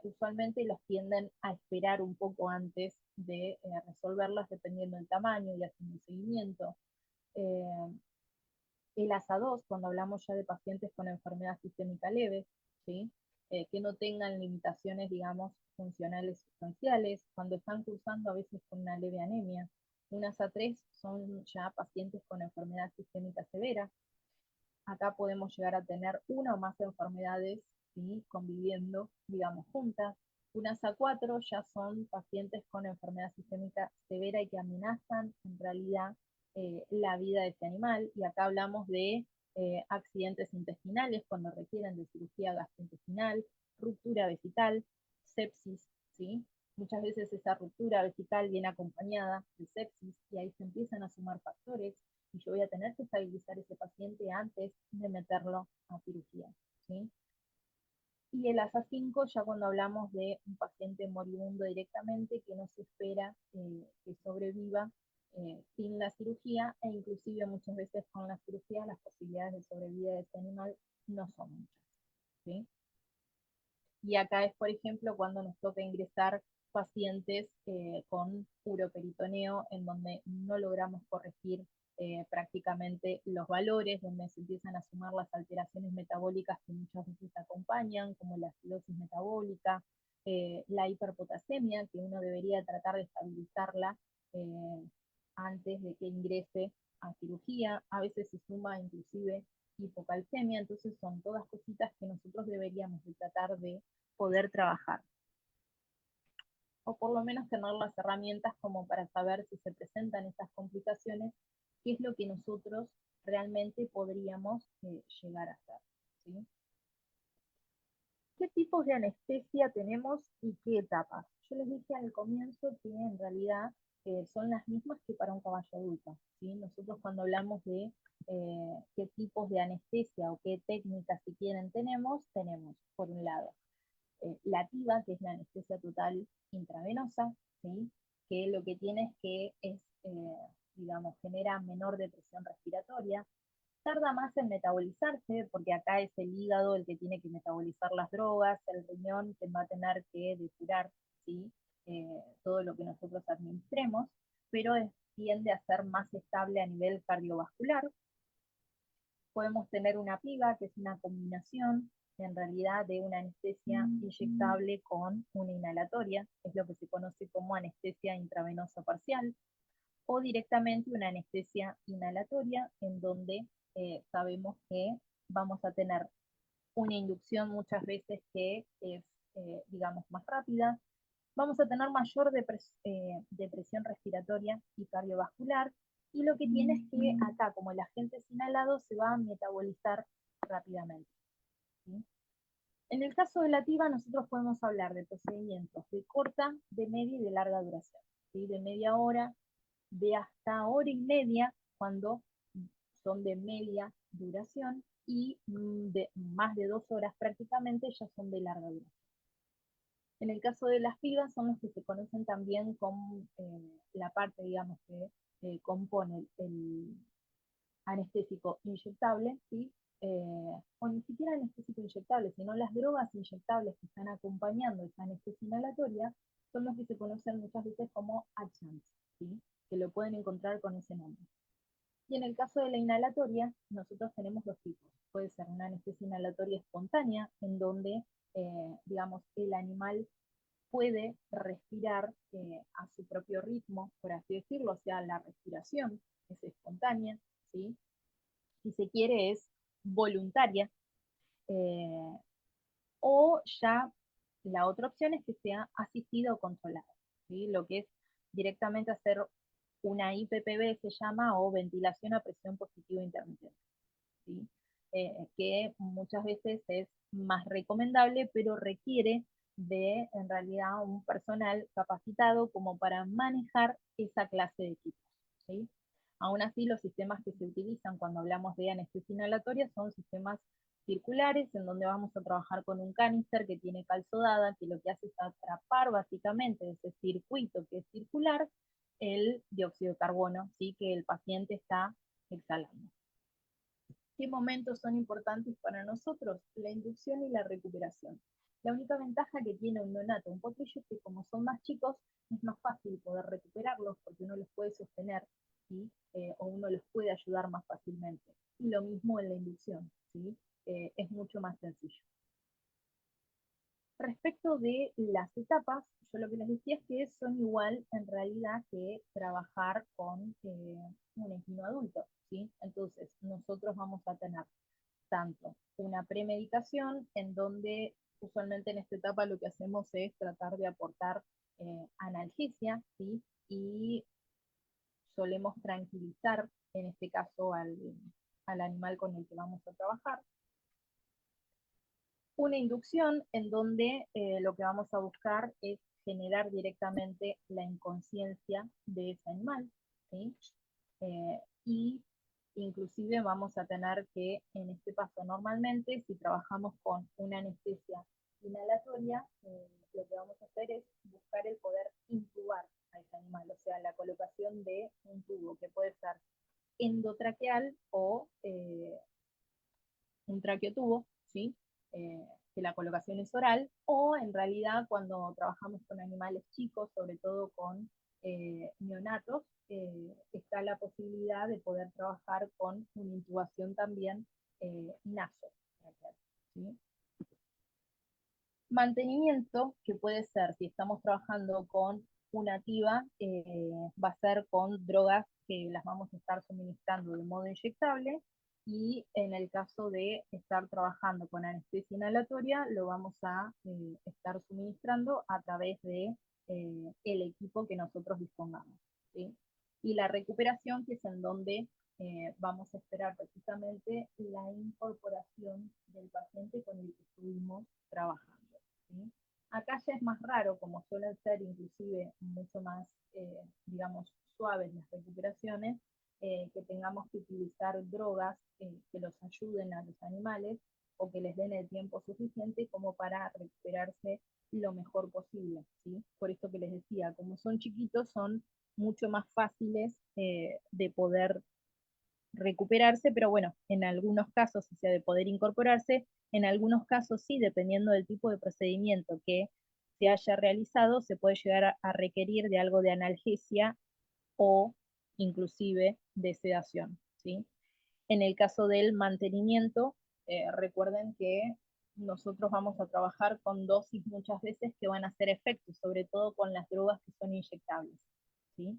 Usualmente los tienden a esperar un poco antes de resolverlas dependiendo del tamaño y haciendo un seguimiento. El ASA 2, cuando hablamos ya de pacientes con enfermedad sistémica leve, ¿sí? Que no tengan limitaciones, digamos, funcionales sustanciales, cuando están cursando a veces con una leve anemia. Un ASA 3 son ya pacientes con enfermedad sistémica severa. Acá podemos llegar a tener una o más enfermedades, ¿sí? Conviviendo, digamos, juntas. Un ASA 4 ya son pacientes con enfermedad sistémica severa y que amenazan en realidad la vida de este animal, y acá hablamos de accidentes intestinales cuando requieren de cirugía gastrointestinal, ruptura vesical, sepsis, ¿sí? Muchas veces esa ruptura vesical viene acompañada de sepsis y ahí se empiezan a sumar factores y yo voy a tener que estabilizar ese paciente antes de meterlo a cirugía, ¿sí? Y el ASA 5 ya cuando hablamos de un paciente moribundo directamente que no se espera que sobreviva sin la cirugía, e inclusive muchas veces con la cirugía las posibilidades de sobrevida de ese animal no son muchas, ¿sí? Y acá es, por ejemplo, cuando nos toca ingresar pacientes con uroperitoneo, en donde no logramos corregir prácticamente los valores, donde se empiezan a sumar las alteraciones metabólicas que muchas veces acompañan, como la acidosis metabólica, la hiperpotasemia, que uno debería tratar de estabilizarla antes de que ingrese a cirugía. A veces se suma inclusive hipocalcemia, entonces son todas cositas que nosotros deberíamos de tratar de poder trabajar. O por lo menos tener las herramientas como para saber si se presentan estas complicaciones, qué es lo que nosotros realmente podríamos llegar a hacer, ¿sí? ¿Qué tipos de anestesia tenemos y qué etapas? Yo les dije al comienzo que en realidad son las mismas que para un caballo adulto, ¿sí? Nosotros cuando hablamos de qué tipos de anestesia o qué técnicas, si quieren, tenemos por un lado la TIVA, que es la anestesia total intravenosa, ¿sí? Que lo que tiene es que digamos, genera menor depresión respiratoria, tarda más en metabolizarse, porque acá es el hígado el que tiene que metabolizar las drogas, el riñón que va a tener que depurar, ¿sí? Todo lo que nosotros administremos, pero tiende a ser más estable a nivel cardiovascular. Podemos tener una PIGA, que es una combinación en realidad de una anestesia inyectable con una inhalatoria, es lo que se conoce como anestesia intravenosa parcial, o directamente una anestesia inhalatoria, en donde sabemos que vamos a tener una inducción muchas veces que es, digamos, más rápida, vamos a tener mayor depresión respiratoria y cardiovascular, y lo que tiene es que acá, como el agente es inhalado, se va a metabolizar rápidamente, ¿sí? En el caso de la TIVA, nosotros podemos hablar de procedimientos de corta, de media y de larga duración, ¿sí? De media hora, de hasta hora y media, cuando son de media duración, y de más de 2 horas prácticamente ya son de larga duración. En el caso de las PIVAs son los que se conocen también con la parte, digamos, que compone el anestésico inyectable, ¿sí? O ni siquiera anestésico inyectable, sino las drogas inyectables que están acompañando esa anestesia inhalatoria, son los que se conocen muchas veces como ACHANS, ¿sí? Que lo pueden encontrar con ese nombre. Y en el caso de la inhalatoria, nosotros tenemos dos tipos. Puede ser una anestesia inhalatoria espontánea, en donde, digamos, el animal puede respirar a su propio ritmo, por así decirlo, o sea, la respiración es espontánea, ¿sí? Si se quiere es voluntaria, eh, o ya la otra opción es que sea asistida o controlada, ¿sí? Lo que es directamente hacer una IPPB se llama, o ventilación a presión positiva intermitente, ¿sí? Que muchas veces es más recomendable, pero requiere de, en realidad, un personal capacitado como para manejar esa clase de equipos, ¿sí? Aún así, los sistemas que se utilizan cuando hablamos de anestesia inhalatoria son sistemas circulares, en donde vamos a trabajar con un canister que tiene calzodada, que lo que hace es atrapar básicamente ese circuito que es circular el dióxido de carbono, ¿sí? Que el paciente está exhalando. ¿Qué momentos son importantes para nosotros? La inducción y la recuperación. La única ventaja que tiene un neonato, un potrillo, es que como son más chicos, es más fácil poder recuperarlos porque uno los puede sostener, ¿sí? O uno los puede ayudar más fácilmente. Y lo mismo en la inducción, ¿sí? Es mucho más sencillo. Respecto de las etapas, yo lo que les decía es que son igual en realidad que trabajar con un equino adulto, ¿sí? Entonces, nosotros vamos a tener tanto una premedicación, en donde usualmente en esta etapa lo que hacemos es tratar de aportar analgesia, ¿sí? Y solemos tranquilizar, en este caso al animal con el que vamos a trabajar. Una inducción en donde lo que vamos a buscar es generar directamente la inconsciencia de ese animal, ¿sí? Y inclusive vamos a tener que, en este paso normalmente, si trabajamos con una anestesia inhalatoria, lo que vamos a hacer es buscar el poder intubar a ese animal, o sea, la colocación de un tubo que puede ser endotraqueal o un traqueotubo, ¿sí? Que la colocación es oral, o en realidad cuando trabajamos con animales chicos, sobre todo con neonatos, está la posibilidad de poder trabajar con una intubación también naso, ¿sí? Mantenimiento, que puede ser, si estamos trabajando con una TIVA, va a ser con drogas que las vamos a estar suministrando de modo inyectable, y en el caso de estar trabajando con anestesia inhalatoria, lo vamos a estar suministrando a través de el equipo que nosotros dispongamos, ¿sí? Y la recuperación, que es en donde vamos a esperar precisamente la incorporación del paciente con el que estuvimos trabajando, ¿sí? Acá ya es más raro, como suelen ser inclusive mucho más, digamos, suaves las recuperaciones, que tengamos que utilizar drogas que los ayuden a los animales o que les den el tiempo suficiente como para recuperarse lo mejor posible, ¿sí? Por esto que les decía, como son chiquitos, son mucho más fáciles de poder recuperarse, pero bueno, en algunos casos, o sea, de poder incorporarse, en algunos casos sí, dependiendo del tipo de procedimiento que se haya realizado, se puede llegar a requerir de algo de analgesia o inclusive de sedación, ¿sí? En el caso del mantenimiento, recuerden que nosotros vamos a trabajar con dosis muchas veces que van a hacer efecto, sobre todo con las drogas que son inyectables, ¿sí?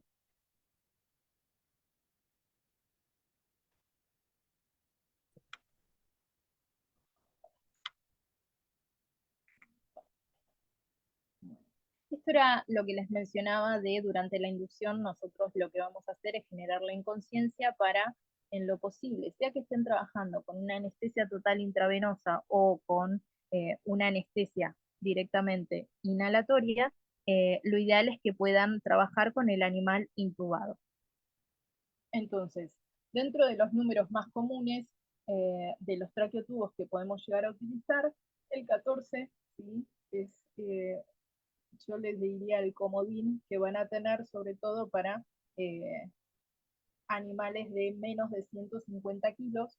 Esto era lo que les mencionaba de durante la inducción, nosotros lo que vamos a hacer es generar la inconsciencia para, en lo posible, sea que estén trabajando con una anestesia total intravenosa o con una anestesia directamente inhalatoria, lo ideal es que puedan trabajar con el animal intubado. Entonces, dentro de los números más comunes de los traqueotubos que podemos llegar a utilizar, el 14, ¿sí? Es yo les diría el comodín que van a tener sobre todo para animales de menos de 150 kilos,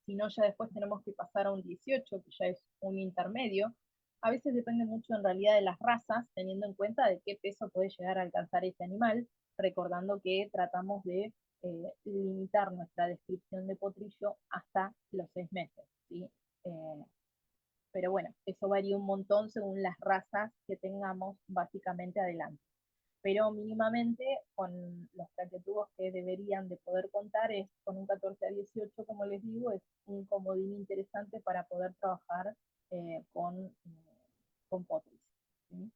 si no ya después tenemos que pasar a un 18, que ya es un intermedio. A veces depende mucho en realidad de las razas, teniendo en cuenta de qué peso puede llegar a alcanzar ese animal, recordando que tratamos de limitar nuestra descripción de potrillo hasta los 6 meses, ¿sí? Pero bueno, eso varía un montón según las razas que tengamos básicamente adelante. Pero mínimamente con los traqueotubos que deberían de poder contar es con un 14 a 18, como les digo, es un comodín interesante para poder trabajar con potris, ¿sí?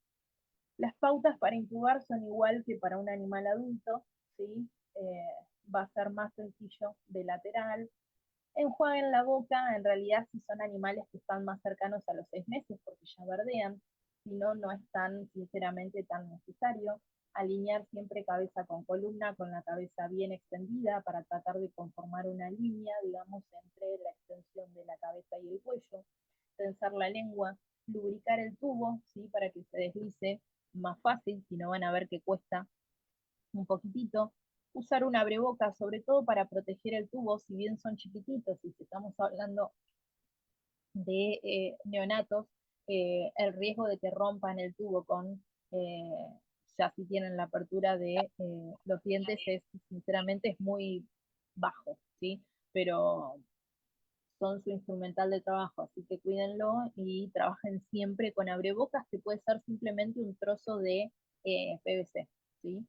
Las pautas para incubar son igual que para un animal adulto, ¿sí? Va a ser más sencillo de lateral. Enjuaguen la boca, en realidad si son animales que están más cercanos a los 6 meses porque ya verdean, si no, no es tan, sinceramente, tan necesario. Alinear siempre cabeza con columna, con la cabeza bien extendida para tratar de conformar una línea, digamos, entre la extensión de la cabeza y el cuello. Tensar la lengua, lubricar el tubo, ¿sí? Para que se deslice más fácil, si no van a ver que cuesta un poquitito. Usar un abreboca, sobre todo para proteger el tubo, si bien son chiquititos, y si estamos hablando de neonatos, el riesgo de que rompan el tubo con, ya si tienen la apertura de los dientes, es, sinceramente, es muy bajo, ¿sí? Pero son su instrumental de trabajo, así que cuídenlo y trabajen siempre con abrebocas, que puede ser simplemente un trozo de PVC, ¿sí?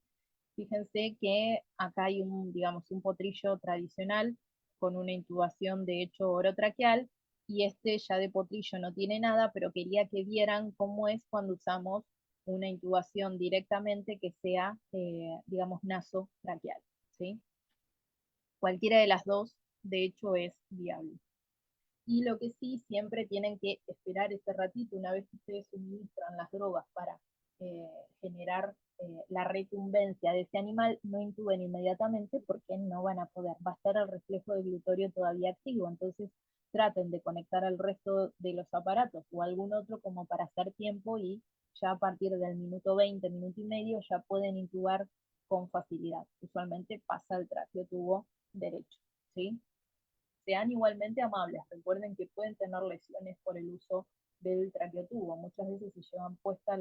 Fíjense que acá hay un, digamos, un potrillo tradicional con una intubación de hecho orotraqueal, y este ya de potrillo no tiene nada, pero quería que vieran cómo es cuando usamos una intubación directamente que sea, digamos, nasotraqueal, ¿sí? Cualquiera de las dos, de hecho, es viable. Y lo que sí, siempre tienen que esperar ese ratito, una vez que ustedes suministran las drogas para generar la recumbencia de ese animal, no intuben inmediatamente porque no van a poder. Va a estar el reflejo de glutorio todavía activo, entonces traten de conectar al resto de los aparatos o algún otro como para hacer tiempo y ya a partir del minuto 20, minuto y medio, ya pueden intubar con facilidad. Usualmente pasa el traqueotubo derecho, ¿sí? Sean igualmente amables. Recuerden que pueden tener lesiones por el uso del traqueotubo. Muchas veces se llevan puesta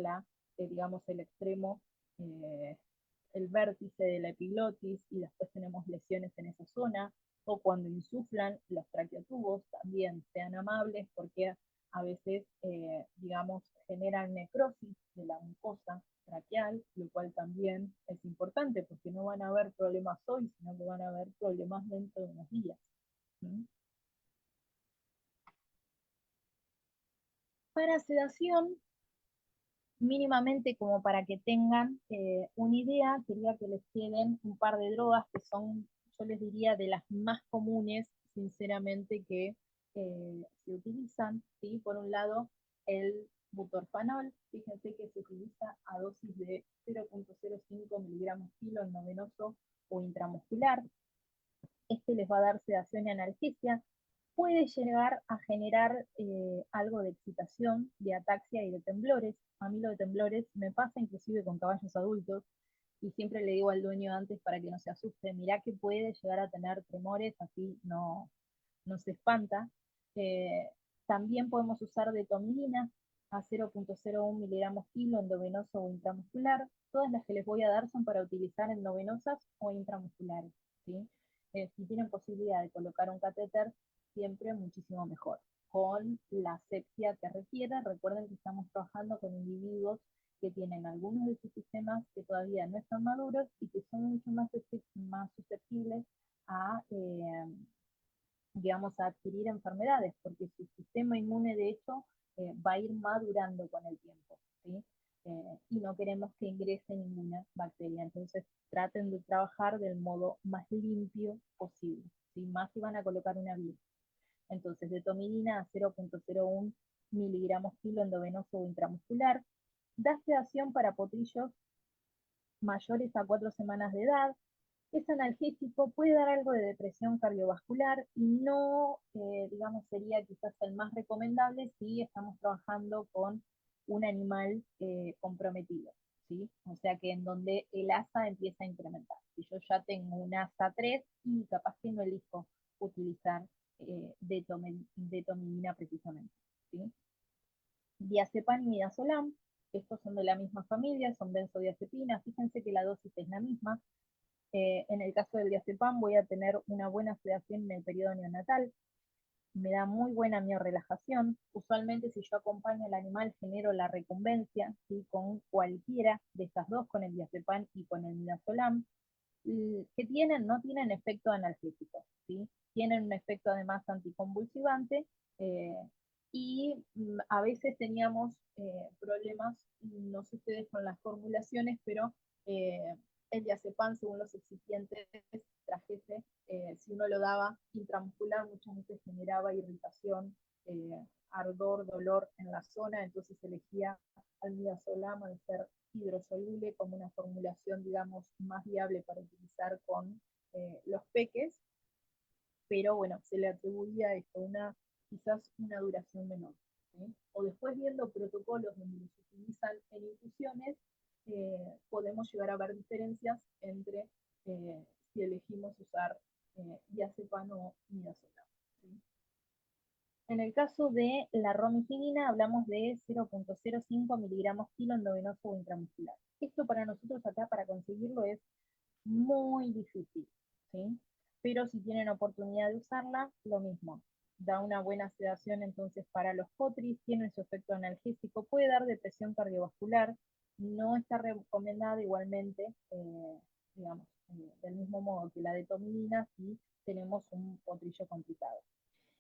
digamos, el extremo, el vértice de la epiglotis y después tenemos lesiones en esa zona. O cuando insuflan los traqueotubos, también sean amables porque a veces, digamos, generan necrosis de la mucosa traqueal, lo cual también es importante porque no van a haber problemas hoy, sino que van a haber problemas dentro de unos días. Para sedación, mínimamente como para que tengan una idea, quería que les queden un par de drogas que son, yo les diría, de las más comunes, sinceramente, que se utilizan, ¿sí? Por un lado, el butorfanol, fíjense que se utiliza a dosis de 0,05 miligramos kilo endovenoso o intramuscular. Este les va a dar sedación y analgesia. Puede llegar a generar algo de excitación, de ataxia y de temblores. A mí lo de temblores me pasa inclusive con caballos adultos y siempre le digo al dueño antes para que no se asuste, mirá que puede llegar a tener tremores, así no se espanta. Eh, También podemos usar detomidina a 0,01 miligramos kilo endovenoso o intramuscular. Todas las que les voy a dar son para utilizar endovenosas o intramusculares, ¿sí? Si tienen posibilidad de colocar un catéter, siempre muchísimo mejor. Con la asepsia que requiera, recuerden que estamos trabajando con individuos que tienen algunos de sus sistemas que todavía no están maduros y que son mucho más susceptibles a, digamos, a adquirir enfermedades, porque su sistema inmune, de hecho, va a ir madurando con el tiempo, ¿sí? Y no queremos que ingrese ninguna bacteria. Entonces, traten de trabajar del modo más limpio posible, ¿sí? Más si van a colocar una vía. Entonces, detomidina a 0,01 miligramos kilo endovenoso o intramuscular. Da sedación para potrillos mayores a 4 semanas de edad. Es analgésico, puede dar algo de depresión cardiovascular y no, digamos, sería quizás el más recomendable si estamos trabajando con un animal comprometido, ¿sí? O sea que en donde el ASA empieza a incrementar. Si yo ya tengo un ASA 3 y capaz que no elijo utilizar detomidina precisamente, ¿sí? Diazepam y midazolam, estos son de la misma familia, son benzodiazepinas, fíjense que la dosis es la misma. En el caso del diazepam voy a tener una buena sedación en el periodo neonatal, me da muy buena miorrelajación. Usualmente si yo acompaño al animal genero la recumbencia, ¿sí? Con cualquiera de estas dos, con el diazepam y con el midazolam, que no tienen efecto analgésico, ¿sí? Tienen un efecto además anticonvulsivante eh, y a veces teníamos problemas, no sé ustedes con las formulaciones, pero el diazepam, según los excipientes, trajese, si uno lo daba intramuscular, muchas veces generaba irritación, ardor, dolor en la zona, entonces elegía al midazolam al ser hidrosoluble como una formulación, digamos, más viable para utilizar con los peques, pero bueno, se le atribuía esto, quizás una duración menor, ¿sí? O después viendo protocolos donde se utilizan en infusiones, podemos llegar a ver diferencias entre si elegimos usar diazepam o midazolam, ¿sí? En el caso de la romifenina hablamos de 0,05 miligramos kilo endovenoso o intramuscular. Esto para nosotros acá, para conseguirlo, es muy difícil, ¿sí? Pero si tienen oportunidad de usarla, lo mismo. Da una buena sedación entonces para los potris, tiene su efecto analgésico, puede dar depresión cardiovascular, no está recomendada igualmente, digamos, del mismo modo que la detomidina si tenemos un potrillo complicado.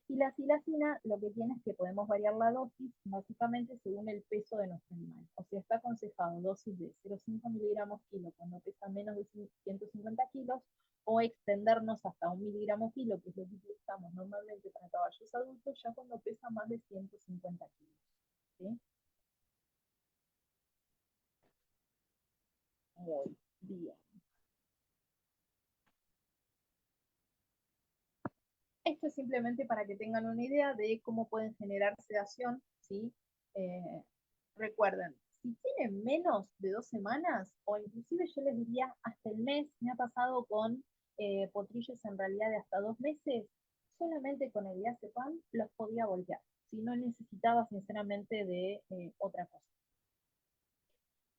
Y la silacina lo que tiene es que podemos variar la dosis básicamente según el peso de nuestro animal. O sea, está aconsejado dosis de 0,5 miligramos kilo cuando pesa menos de 150 kilos, o extendernos hasta 1 miligramo kilo, que es lo que utilizamos normalmente para caballos adultos, ya cuando pesa más de 150 kilos. ¿Sí? Muy bien. Esto es simplemente para que tengan una idea de cómo pueden generar sedación, ¿sí? Recuerden, si tienen menos de 2 semanas, o inclusive yo les diría hasta el mes, me ha pasado con potrillos en realidad de hasta 2 meses, solamente con el diazepam los podía voltear, si no necesitaba sinceramente de otra cosa.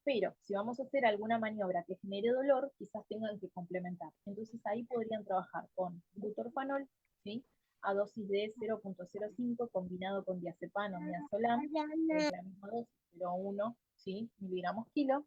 Pero si vamos a hacer alguna maniobra que genere dolor, quizás tengan que complementar. Entonces ahí podrían trabajar con butorfanol, ¿sí? A dosis de 0,05 combinado con diazepam o midazolam, que es la misma dosis, 0,1, ¿sí? miligramos kilo.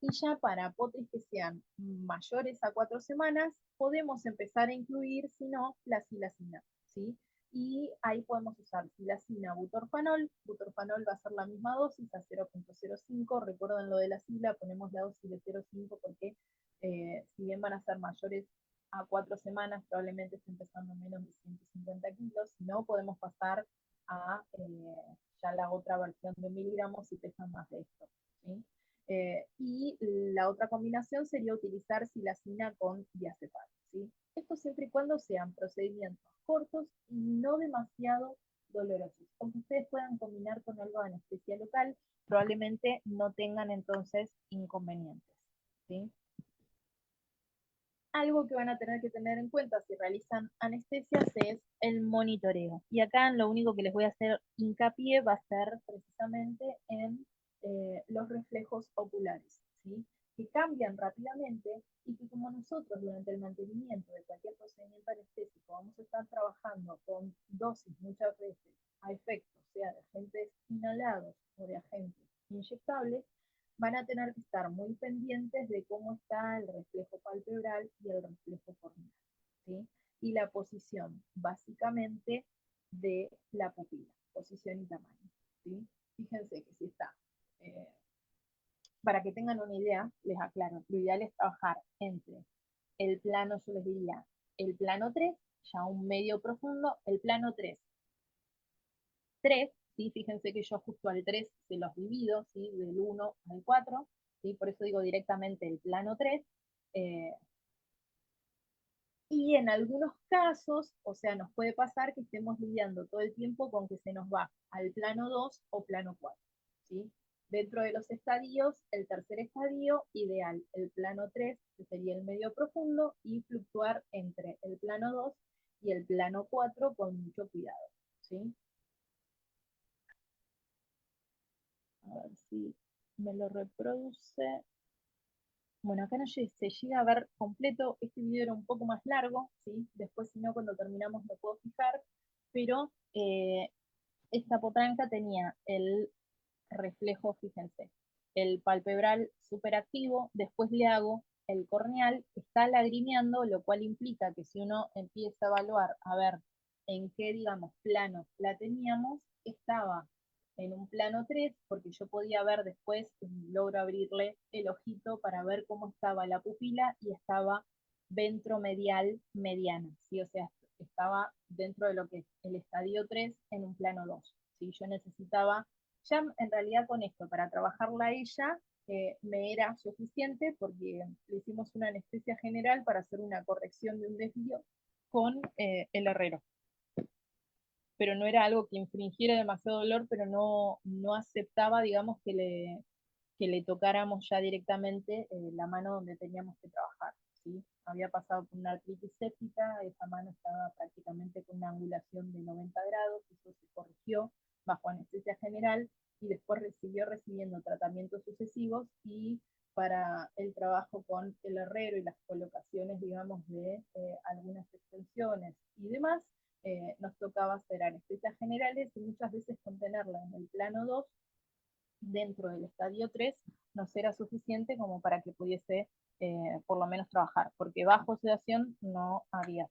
Y ya para potris que sean mayores a 4 semanas, podemos empezar a incluir, si no, la silacina, ¿sí? Y ahí podemos usar silacina, butorfanol. Butorfanol va a ser la misma dosis, a 0,05. Recuerden lo de la sila, ponemos la dosis de 0,5 porque si bien van a ser mayores a 4 semanas, probablemente estén pesando menos de 150 kilos. Si no, podemos pasar a ya la otra versión de miligramos si pesan más de esto, ¿sí? Y la otra combinación sería utilizar silacina con diazepam, ¿sí? Esto siempre y cuando sean procedimientos cortos y no demasiado dolorosos. Aunque ustedes puedan combinar con algo de anestesia local, probablemente no tengan entonces inconvenientes, ¿sí? Algo que van a tener que tener en cuenta si realizan anestesias es el monitoreo. Y acá lo único que les voy a hacer hincapié va a ser precisamente en los reflejos oculares, ¿sí? Que cambian rápidamente y que como nosotros durante el mantenimiento de cualquier procedimiento anestésico vamos a estar trabajando con dosis muchas veces a efectos, sea de agentes inhalados o de agentes inyectables, van a tener que estar muy pendientes de cómo está el reflejo palpebral y el reflejo corneal, ¿sí? Y la posición, básicamente, de la pupila, posición y tamaño, ¿sí? Fíjense que si está, para que tengan una idea, les aclaro, lo ideal es trabajar entre el plano, yo les diría, el plano 3, ya un medio profundo, el plano 3, 3, ¿sí? Fíjense que yo justo al 3 se los divido, ¿sí? Del 1 al 4, ¿sí? Por eso digo directamente el plano 3. Y en algunos casos, o sea, nos puede pasar que estemos lidiando todo el tiempo con que se nos va al plano 2 o plano 4, ¿sí? Dentro de los estadios, el tercer estadio ideal, el plano 3, que sería el medio profundo, y fluctuar entre el plano 2 y el plano 4 con mucho cuidado, ¿sí? A ver si me lo reproduce. Bueno, acá no se llega a ver completo, este video era un poco más largo, ¿sí? Después si no, cuando terminamos me puedo fijar, pero esta potranca tenía el reflejo, fíjense, el palpebral súper activo, después le hago el corneal, está lagrimeando, lo cual implica que si uno empieza a evaluar, a ver en qué, digamos, plano la teníamos, estaba en un plano 3, porque yo podía ver después, logro abrirle el ojito para ver cómo estaba la pupila y estaba ventromedial mediana, ¿sí? O sea, estaba dentro de lo que es el estadio 3 en un plano 2. ¿Sí? Yo necesitaba, ya en realidad con esto, para trabajarla a ella, me era suficiente porque le hicimos una anestesia general para hacer una corrección de un desvío con el herrero. Pero no era algo que infringiera demasiado dolor, pero no aceptaba, digamos, que le tocáramos ya directamente la mano donde teníamos que trabajar, ¿sí? Había pasado por una artritis séptica, esa mano estaba prácticamente con una angulación de 90 grados, eso se corrigió bajo anestesia general y después siguió recibiendo tratamientos sucesivos y para el trabajo con el herrero y las colocaciones, digamos, de algunas extensiones y demás, nos tocaba hacer anestesias generales y muchas veces contenerla en el plano 2 dentro del estadio 3 nos era suficiente como para que pudiese por lo menos trabajar, porque bajo sedación no había.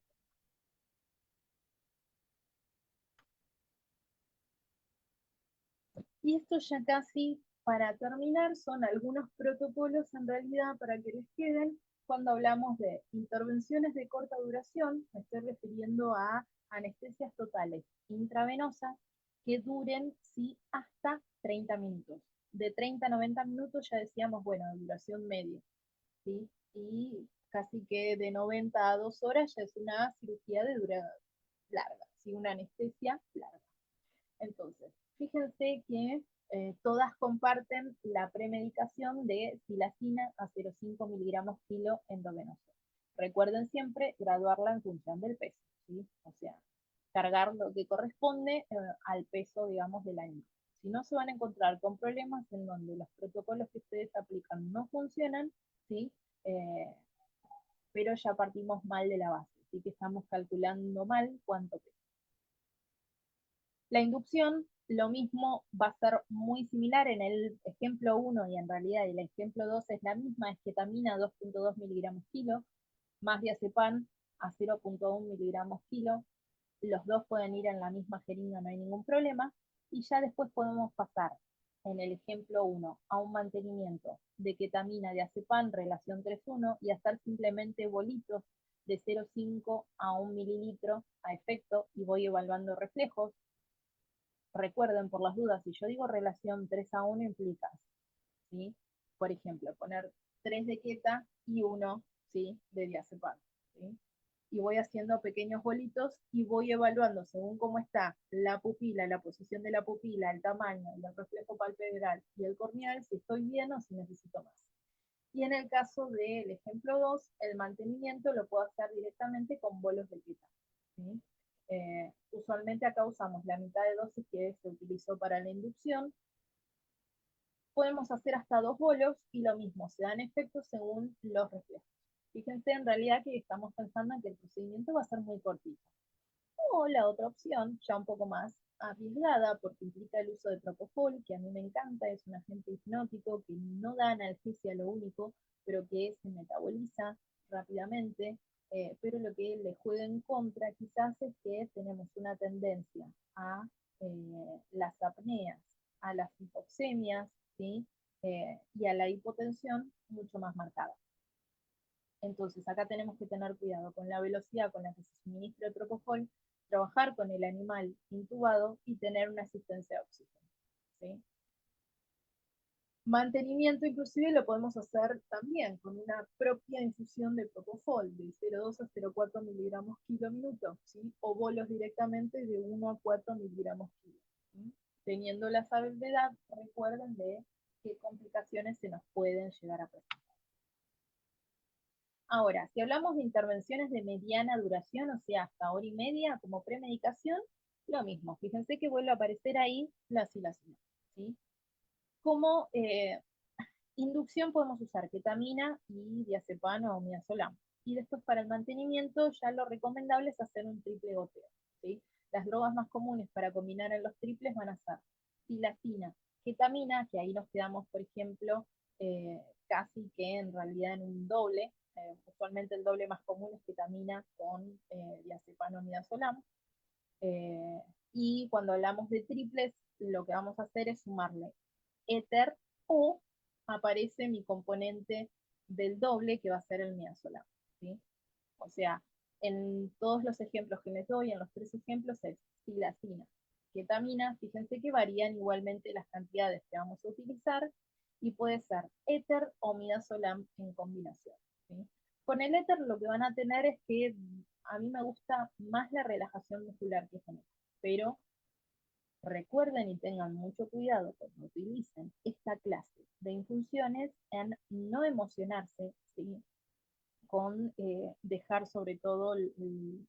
Y esto ya casi para terminar son algunos protocolos en realidad para que les queden. Cuando hablamos de intervenciones de corta duración, me estoy refiriendo a anestesias totales intravenosas que duren sí, hasta 30 minutos. De 30 a 90 minutos ya decíamos, bueno, duración media, ¿sí? Y casi que de 90 a 2 horas ya es una cirugía de durada larga, ¿sí? Una anestesia larga. Entonces, fíjense que todas comparten la premedicación de silacina a 0,5 miligramos kilo endovenoso. Recuerden siempre graduarla en función del peso, ¿sí? O sea, cargar lo que corresponde al peso, digamos, del animal. Si no, se van a encontrar con problemas en donde los protocolos que ustedes aplican no funcionan, ¿sí? Eh, pero ya partimos mal de la base, así que estamos calculando mal cuánto pesa. La inducción, lo mismo, va a ser muy similar en el ejemplo 1 y en realidad el ejemplo 2 es la misma, es ketamina 2,2 miligramos kilo, más diazepam a 0,1 miligramos kilo. Los dos pueden ir en la misma jeringa, no hay ningún problema. Y ya después podemos pasar en el ejemplo 1 a un mantenimiento de ketamina, diazepam, relación 3:1 y hacer simplemente bolitos de 0,5 a 1 mililitro a efecto y voy evaluando reflejos. Recuerden, por las dudas, si yo digo relación 3:1 implica, ¿sí? Por ejemplo, poner 3 de keta y 1, ¿sí? De diazepam, ¿sí? Y voy haciendo pequeños bolitos y voy evaluando según cómo está la pupila, la posición de la pupila, el tamaño, el reflejo palpebral y el corneal, si estoy bien o si necesito más. Y en el caso del ejemplo 2, el mantenimiento lo puedo hacer directamente con bolos de keta, ¿sí? Usualmente acá usamos la mitad de dosis que se utilizó para la inducción. Podemos hacer hasta 2 bolos y lo mismo, se dan efectos según los reflejos. Fíjense en realidad que estamos pensando en que el procedimiento va a ser muy cortito. O la otra opción, ya un poco más arriesgada, porque implica el uso de propofol, que a mí me encanta, es un agente hipnótico que no da analgesia lo único, pero que se metaboliza rápidamente, pero lo que le juega en contra quizás es que tenemos una tendencia a las apneas, a las hipoxemias, ¿sí? Y a la hipotensión mucho más marcada. Entonces acá tenemos que tener cuidado con la velocidad con la que se suministra el propofol, trabajar con el animal intubado y tener una asistencia de oxígeno, ¿sí? Mantenimiento inclusive lo podemos hacer también con una propia infusión de propofol de 0,2 a 0,4 miligramos kilo minuto, ¿sí? O bolos directamente de 1 a 4 miligramos kilo, ¿sí? Teniendo la salvedad, recuerden de qué complicaciones se nos pueden llegar a presentar. Ahora, si hablamos de intervenciones de mediana duración, o sea, hasta hora y media como premedicación, lo mismo. Fíjense que vuelve a aparecer ahí la silacina, ¿sí? Como inducción podemos usar ketamina y diazepam o midazolam. Y después para el mantenimiento ya lo recomendable es hacer un triple goteo, ¿sí? Las drogas más comunes para combinar en los triples van a ser silacina, ketamina, que ahí nos quedamos, por ejemplo, casi que en realidad en un doble. Usualmente el doble más común es ketamina con diazepam o midazolam. Y cuando hablamos de triples, lo que vamos a hacer es sumarle éter o aparece mi componente del doble que va a ser el midazolam, ¿sí? O sea, en todos los ejemplos que les doy, en los 3 ejemplos es silacina, ketamina, fíjense que varían igualmente las cantidades que vamos a utilizar y puede ser éter o midazolam en combinación, ¿sí? Con el éter lo que van a tener es que a mí me gusta más la relajación muscular que genera, pero recuerden y tengan mucho cuidado cuando utilicen esta clase de infusiones en no emocionarse, ¿sí? Con dejar sobre todo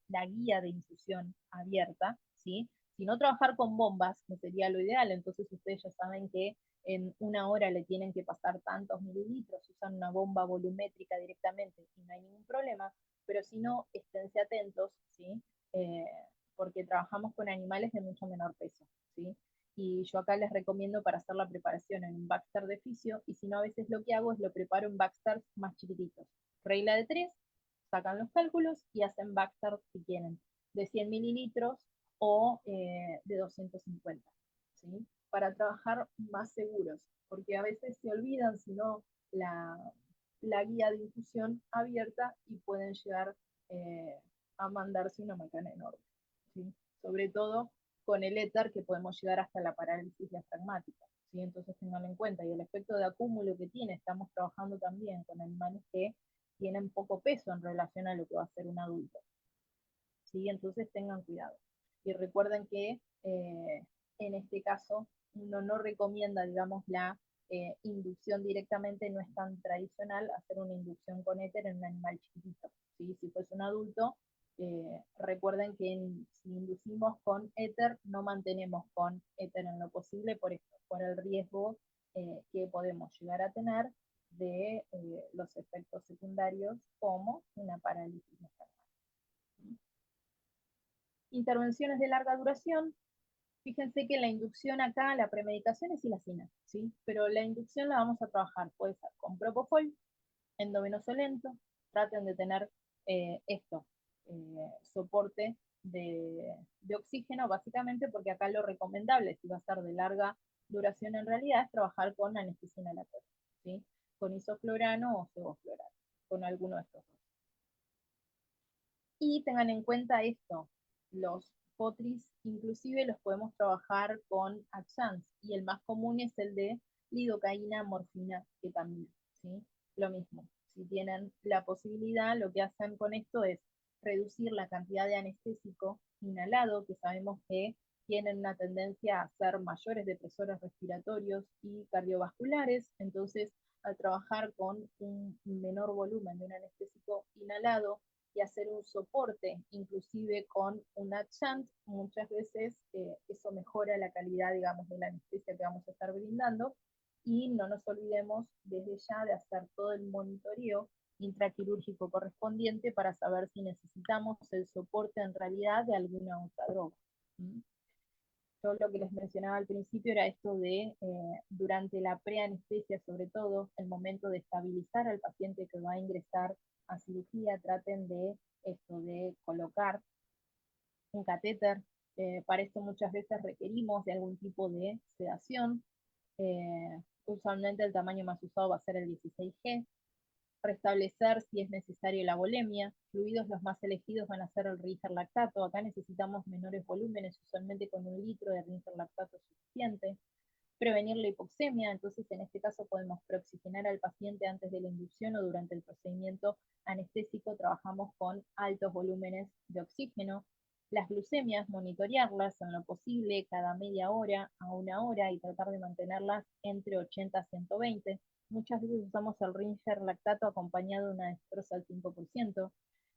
la guía de infusión abierta, ¿sí? Sino trabajar con bombas, que sería lo ideal. Entonces ustedes ya saben que en 1 hora le tienen que pasar tantos mililitros, usan una bomba volumétrica directamente y no hay ningún problema, pero si no, esténse atentos, ¿sí? Eh, porque trabajamos con animales de mucho menor peso, ¿sí? Y yo acá les recomiendo para hacer la preparación en un Baxter de fisio, y si no, a veces lo que hago es lo preparo en Baxters más chiquititos. Regla de 3, sacan los cálculos y hacen Baxter si quieren, de 100 mililitros o de 250, ¿sí? para trabajar más seguros, porque a veces se olvidan, si no, la guía de infusión abierta y pueden llegar a mandarse una macana enorme, ¿sí? Sobre todo con el éter, que podemos llegar hasta la parálisis diafragmática, ¿sí? Entonces tenganlo en cuenta. Y el efecto de acúmulo que tiene, estamos trabajando también con animales que tienen poco peso en relación a lo que va a ser un adulto, ¿sí? Entonces tengan cuidado. Y recuerden que en este caso uno no recomienda, digamos, la inducción directamente, no es tan tradicional hacer una inducción con éter en un animal chiquitito, ¿sí? Si fuese un adulto, recuerden que si inducimos con éter, no mantenemos con éter en lo posible por esto, por el riesgo que podemos llegar a tener de los efectos secundarios como una parálisis mental. Intervenciones de larga duración. Fíjense que la inducción acá, la premedicación es silacina, ¿sí? Pero la inducción la vamos a trabajar, puede ser con propofol, endovenoso lento, traten de tener esto, soporte de oxígeno, básicamente, porque acá lo recomendable, si va a ser de larga duración en realidad, es trabajar con anestesia inhalatoria, ¿sí? Con isoflurano o sevoflurano, con alguno de estos dos. Y tengan en cuenta esto, los potris inclusive los podemos trabajar con Axans, y el más común es el de lidocaína, morfina, ketamina, ¿sí? Lo mismo, si tienen la posibilidad, lo que hacen con esto es reducir la cantidad de anestésico inhalado, que sabemos que tienen una tendencia a ser mayores depresores respiratorios y cardiovasculares, entonces al trabajar con un menor volumen de un anestésico inhalado, y hacer un soporte, inclusive con un adjunct, muchas veces eso mejora la calidad, digamos, de la anestesia que vamos a estar brindando, y no nos olvidemos desde ya de hacer todo el monitoreo intraquirúrgico correspondiente para saber si necesitamos el soporte en realidad de alguna otra droga. Yo lo que les mencionaba al principio era esto de, durante la preanestesia sobre todo, el momento de estabilizar al paciente que va a ingresar a cirugía, traten de esto, de colocar un catéter. Para esto muchas veces requerimos de algún tipo de sedación. Usualmente el tamaño más usado va a ser el 16G. Restablecer si es necesario la volemia. Fluidos los más elegidos van a ser el rinser lactato. Acá necesitamos menores volúmenes, usualmente con 1 litro de rinser lactato es suficiente. Prevenir la hipoxemia, entonces en este caso podemos preoxigenar al paciente antes de la inducción o durante el procedimiento anestésico, trabajamos con altos volúmenes de oxígeno. Las glucemias, monitorearlas en lo posible cada media hora a 1 hora y tratar de mantenerlas entre 80 a 120. Muchas veces usamos el rinser lactato acompañado de una dextrosa al 5%.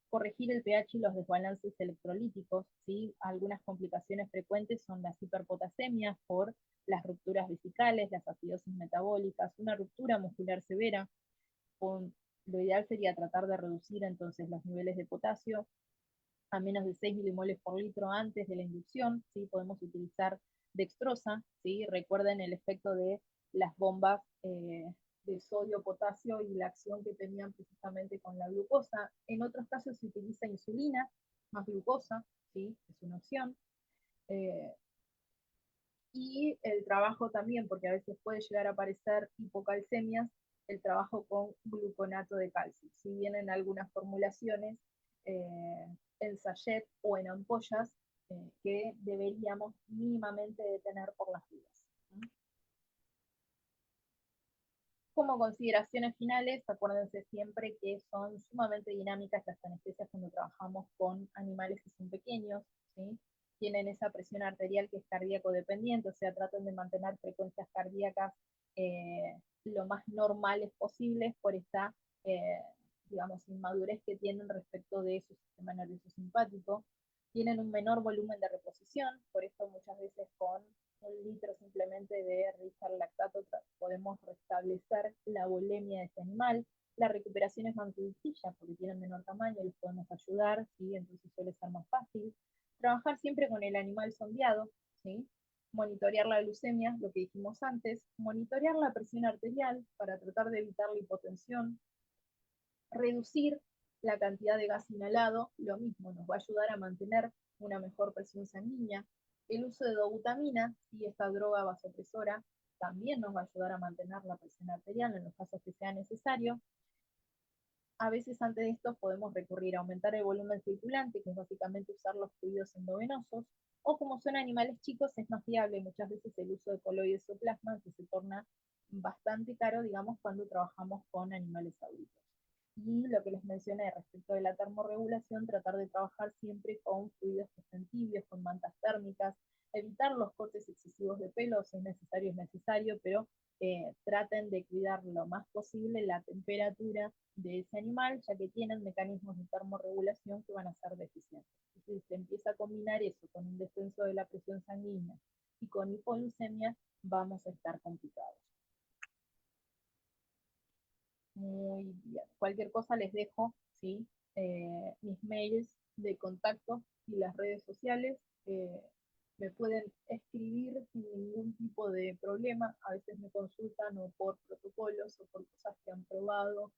Corregir el pH y los desbalances electrolíticos, ¿sí? Algunas complicaciones frecuentes son las hiperpotasemias por las rupturas vesicales, las acidosis metabólicas, una ruptura muscular severa. Lo ideal sería tratar de reducir entonces los niveles de potasio a menos de 6 milimoles por litro antes de la inducción, ¿sí? Podemos utilizar dextrosa, ¿sí? Recuerden el efecto de las bombas de sodio, potasio y la acción que tenían precisamente con la glucosa. En otros casos se utiliza insulina más glucosa, ¿sí? Es una opción. Y el trabajo también, porque a veces puede llegar a aparecer hipocalcemias, el trabajo con gluconato de calcio. Si bien en algunas formulaciones, en sachet o en ampollas, que deberíamos mínimamente detener por las dudas. Como consideraciones finales, acuérdense siempre que son sumamente dinámicas las anestesias cuando trabajamos con animales que son pequeños, ¿sí? Tienen esa presión arterial que es cardíaco dependiente, o sea, traten de mantener frecuencias cardíacas lo más normales posibles por esta, digamos, inmadurez que tienen respecto de su sistema nervioso simpático. Tienen un menor volumen de reposición, por esto muchas veces con 1 litro simplemente de rinser lactato podemos restablecer la volemia de ese animal. La recuperación es más sencilla porque tienen menor tamaño y les podemos ayudar, ¿sí? Entonces suele ser más fácil. Trabajar siempre con el animal sondeado, ¿sí? Monitorear la glucemia, lo que dijimos antes, monitorear la presión arterial para tratar de evitar la hipotensión, reducir la cantidad de gas inhalado, lo mismo, nos va a ayudar a mantener una mejor presión sanguínea, El uso de dobutamina y esta droga vasopresora también nos va a ayudar a mantener la presión arterial en los casos que sea necesario. A veces antes de esto podemos recurrir a aumentar el volumen circulante, que es básicamente usar los fluidos endovenosos, o como son animales chicos es más viable muchas veces el uso de coloides o plasma, que se torna bastante caro, digamos, cuando trabajamos con animales adultos. Y lo que les mencioné respecto de la termorregulación, tratar de trabajar siempre con fluidos que estén tibios, con mantas térmicas, evitar los cortes excesivos de pelo, si es necesario, pero traten de cuidar lo más posible la temperatura de ese animal, ya que tienen mecanismos de termorregulación que van a ser deficientes. Si se empieza a combinar eso con un descenso de la presión sanguínea y con hipoglucemia, vamos a estar complicados. Muy bien. Cualquier cosa les dejo, ¿sí? Mis mails de contacto y las redes sociales. Me pueden escribir sin ningún tipo de problema. A veces me consultan o por protocolos o por cosas que han probado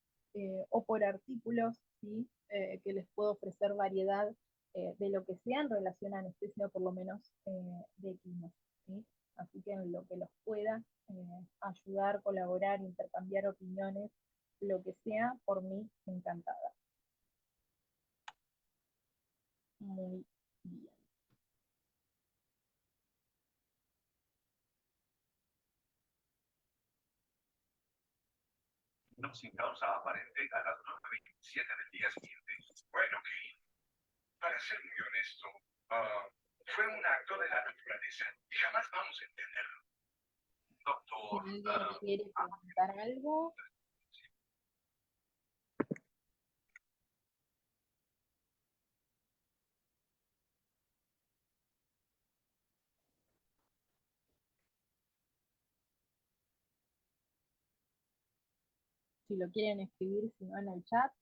o por artículos, ¿sí? Que les puedo ofrecer variedad de lo que sea en relación a anestesia, por lo menos de equinos, ¿sí? Así que en lo que los pueda ayudar, colaborar, intercambiar opiniones, lo que sea, por mí, encantada. Muy bien. No sin causa aparente a las 9:27 del día siguiente. Bueno, Kate, para ser muy honesto, fue un acto de la naturaleza y jamás vamos a entenderlo. Si Doctor, alguien quiere preguntar algo, si lo quieren escribir, si no en el chat.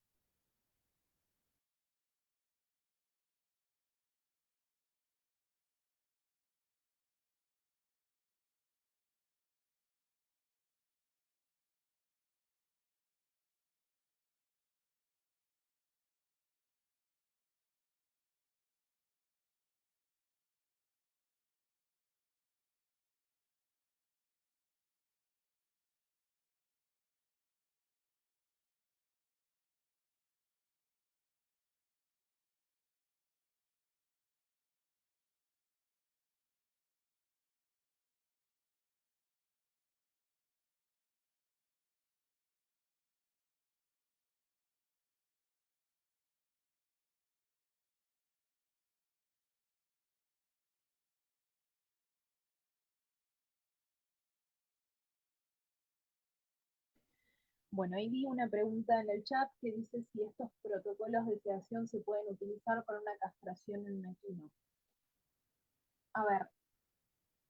Bueno, ahí vi una pregunta en el chat que dice si estos protocolos de sedación se pueden utilizar para una castración en un equino. A ver,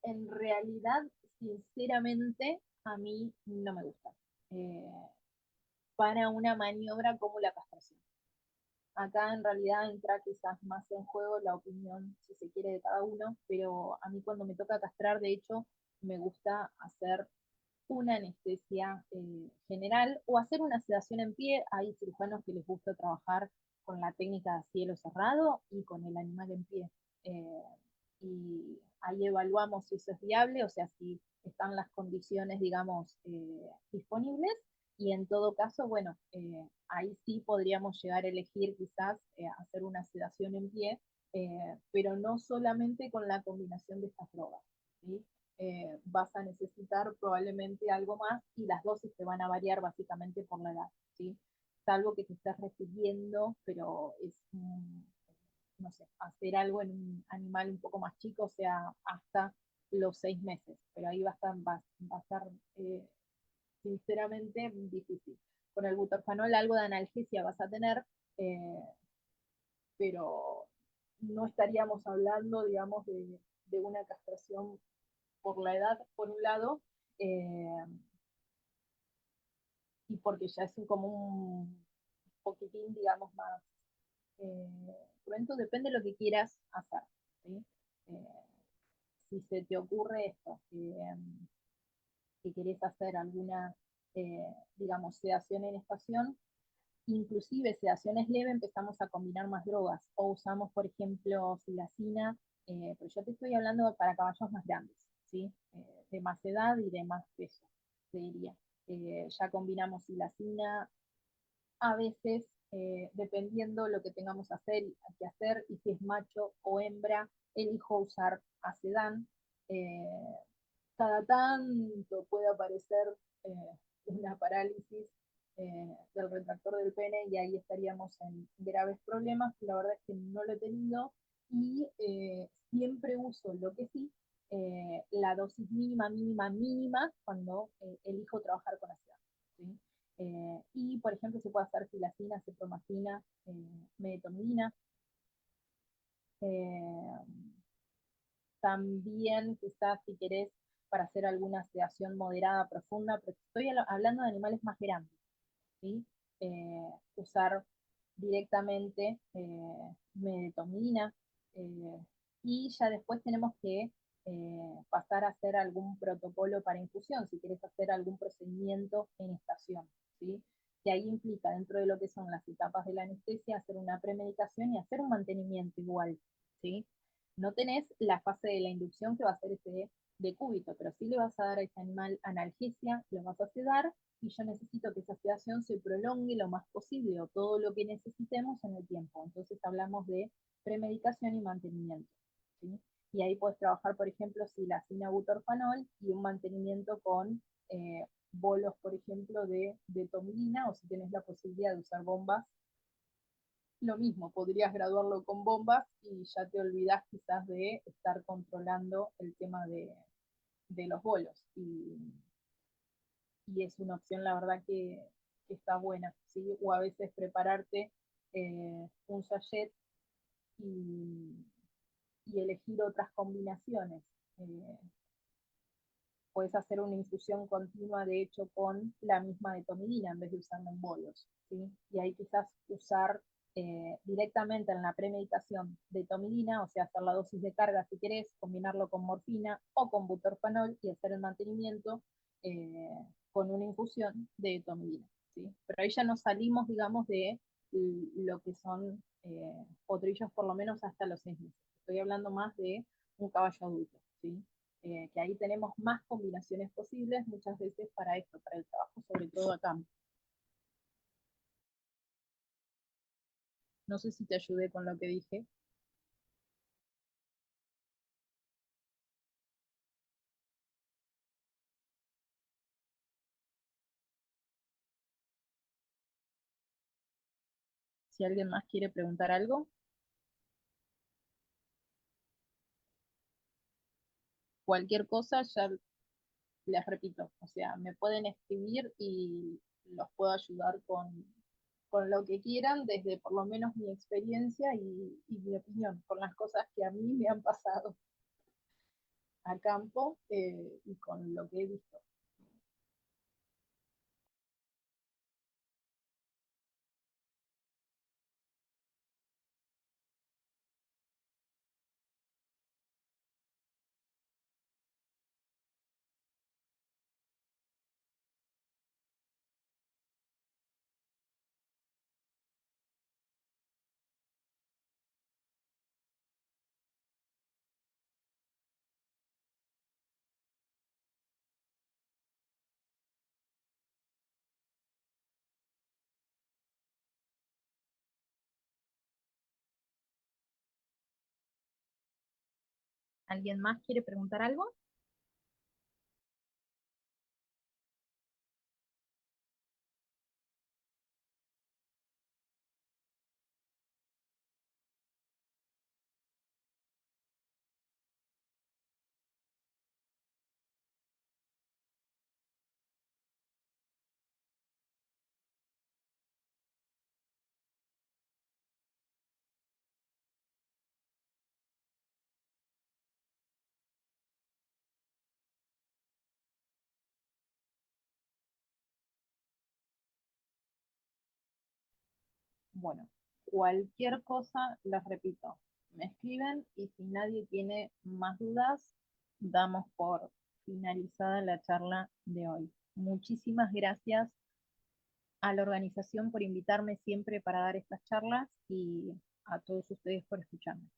en realidad, sinceramente, a mí no me gusta. Eh, para una maniobra como la castración. Acá en realidad entra quizás más en juego la opinión, si se quiere, de cada uno, pero a mí cuando me toca castrar, de hecho, me gusta hacer una anestesia general o hacer una sedación en pie. Hay cirujanos que les gusta trabajar con la técnica de cielo cerrado y con el animal en pie. Eh, y ahí evaluamos si eso es viable, o sea, si están las condiciones, digamos, disponibles. Y en todo caso, bueno, ahí sí podríamos llegar a elegir quizás hacer una sedación en pie, pero no solamente con la combinación de estas drogas, ¿sí? Vas a necesitar probablemente algo más y las dosis te van a variar básicamente por la edad, ¿sí? Salvo que te estés refiriendo, pero es, no sé, hacer algo en un animal un poco más chico, o sea, hasta los 6 meses, pero ahí va a estar sinceramente difícil. Con el butorfanol algo de analgesia vas a tener, eh, pero no estaríamos hablando, digamos, de una castración por la edad, por un lado, eh, y porque ya es como un poquitín, digamos, más cruento, depende de lo que quieras hacer, ¿sí? Eh, si se te ocurre esto, que querés hacer alguna, digamos, sedación en estación, inclusive sedaciones leves, empezamos a combinar más drogas, o usamos, por ejemplo, silacina pero yo te estoy hablando para caballos más grandes, ¿sí? De más edad y de más peso, te diría. Ya combinamos silacina, a veces, dependiendo lo que tengamos que hacer y si es macho o hembra, elijo usar acedán. Eh, Cada tanto puede aparecer una parálisis del retractor del pene y ahí estaríamos en graves problemas. La verdad es que no lo he tenido y siempre uso lo que sí, la dosis mínima, mínima, mínima cuando elijo trabajar con acedán, ¿sí? Y, por ejemplo, se puede hacer silacina, cepromacina, medetomidina. Eh, También, quizás, si querés, para hacer alguna sedación moderada, profunda, pero estoy hablando de animales más grandes, ¿sí? Usar directamente medetomidina, y ya después tenemos que pasar a hacer algún protocolo para infusión, si querés hacer algún procedimiento en estación, ¿sí? Que ahí implica, dentro de lo que son las etapas de la anestesia, hacer una premedicación y hacer un mantenimiento igual, ¿sí? No tenés la fase de la inducción que va a ser ese decúbito, pero sí le vas a dar a ese animal analgesia, lo vas a sedar, y yo necesito que esa sedación se prolongue lo más posible, o todo lo que necesitemos en el tiempo. Entonces hablamos de premedicación y mantenimiento, ¿sí? Y ahí puedes trabajar, por ejemplo, silacina butorfanol y un mantenimiento con bolos, por ejemplo, de tomilina, o si tenés la posibilidad de usar bombas, lo mismo, podrías graduarlo con bombas y ya te olvidás quizás de estar controlando el tema de los bolos. Y es una opción, la verdad, que está buena, ¿sí? O a veces prepararte un sachet y, y elegir otras combinaciones. Eh, Puedes hacer una infusión continua, de hecho, con la misma detomidina en vez de usarla en bolos, ¿sí? Y ahí quizás usar directamente en la premedicación detomidina, o sea, hacer la dosis de carga si querés, combinarlo con morfina o con butorfanol y hacer el mantenimiento eh, con una infusión de detomidina, ¿sí? Pero ahí ya nos salimos, digamos, de lo que son potrillos por lo menos hasta los 6 meses. Estoy hablando más de un caballo adulto, ¿sí? Que ahí tenemos más combinaciones posibles muchas veces para esto, para el trabajo, sobre todo a campo. No sé si te ayudé con lo que dije. Si alguien más quiere preguntar algo, cualquier cosa, ya les repito, o sea, me pueden escribir y los puedo ayudar con lo que quieran, desde por lo menos mi experiencia y mi opinión, con las cosas que a mí me han pasado a campo y con lo que he visto. ¿Alguien más quiere preguntar algo? Bueno, cualquier cosa, les repito, me escriben y si nadie tiene más dudas, damos por finalizada la charla de hoy. Muchísimas gracias a la organización por invitarme siempre para dar estas charlas y a todos ustedes por escucharme.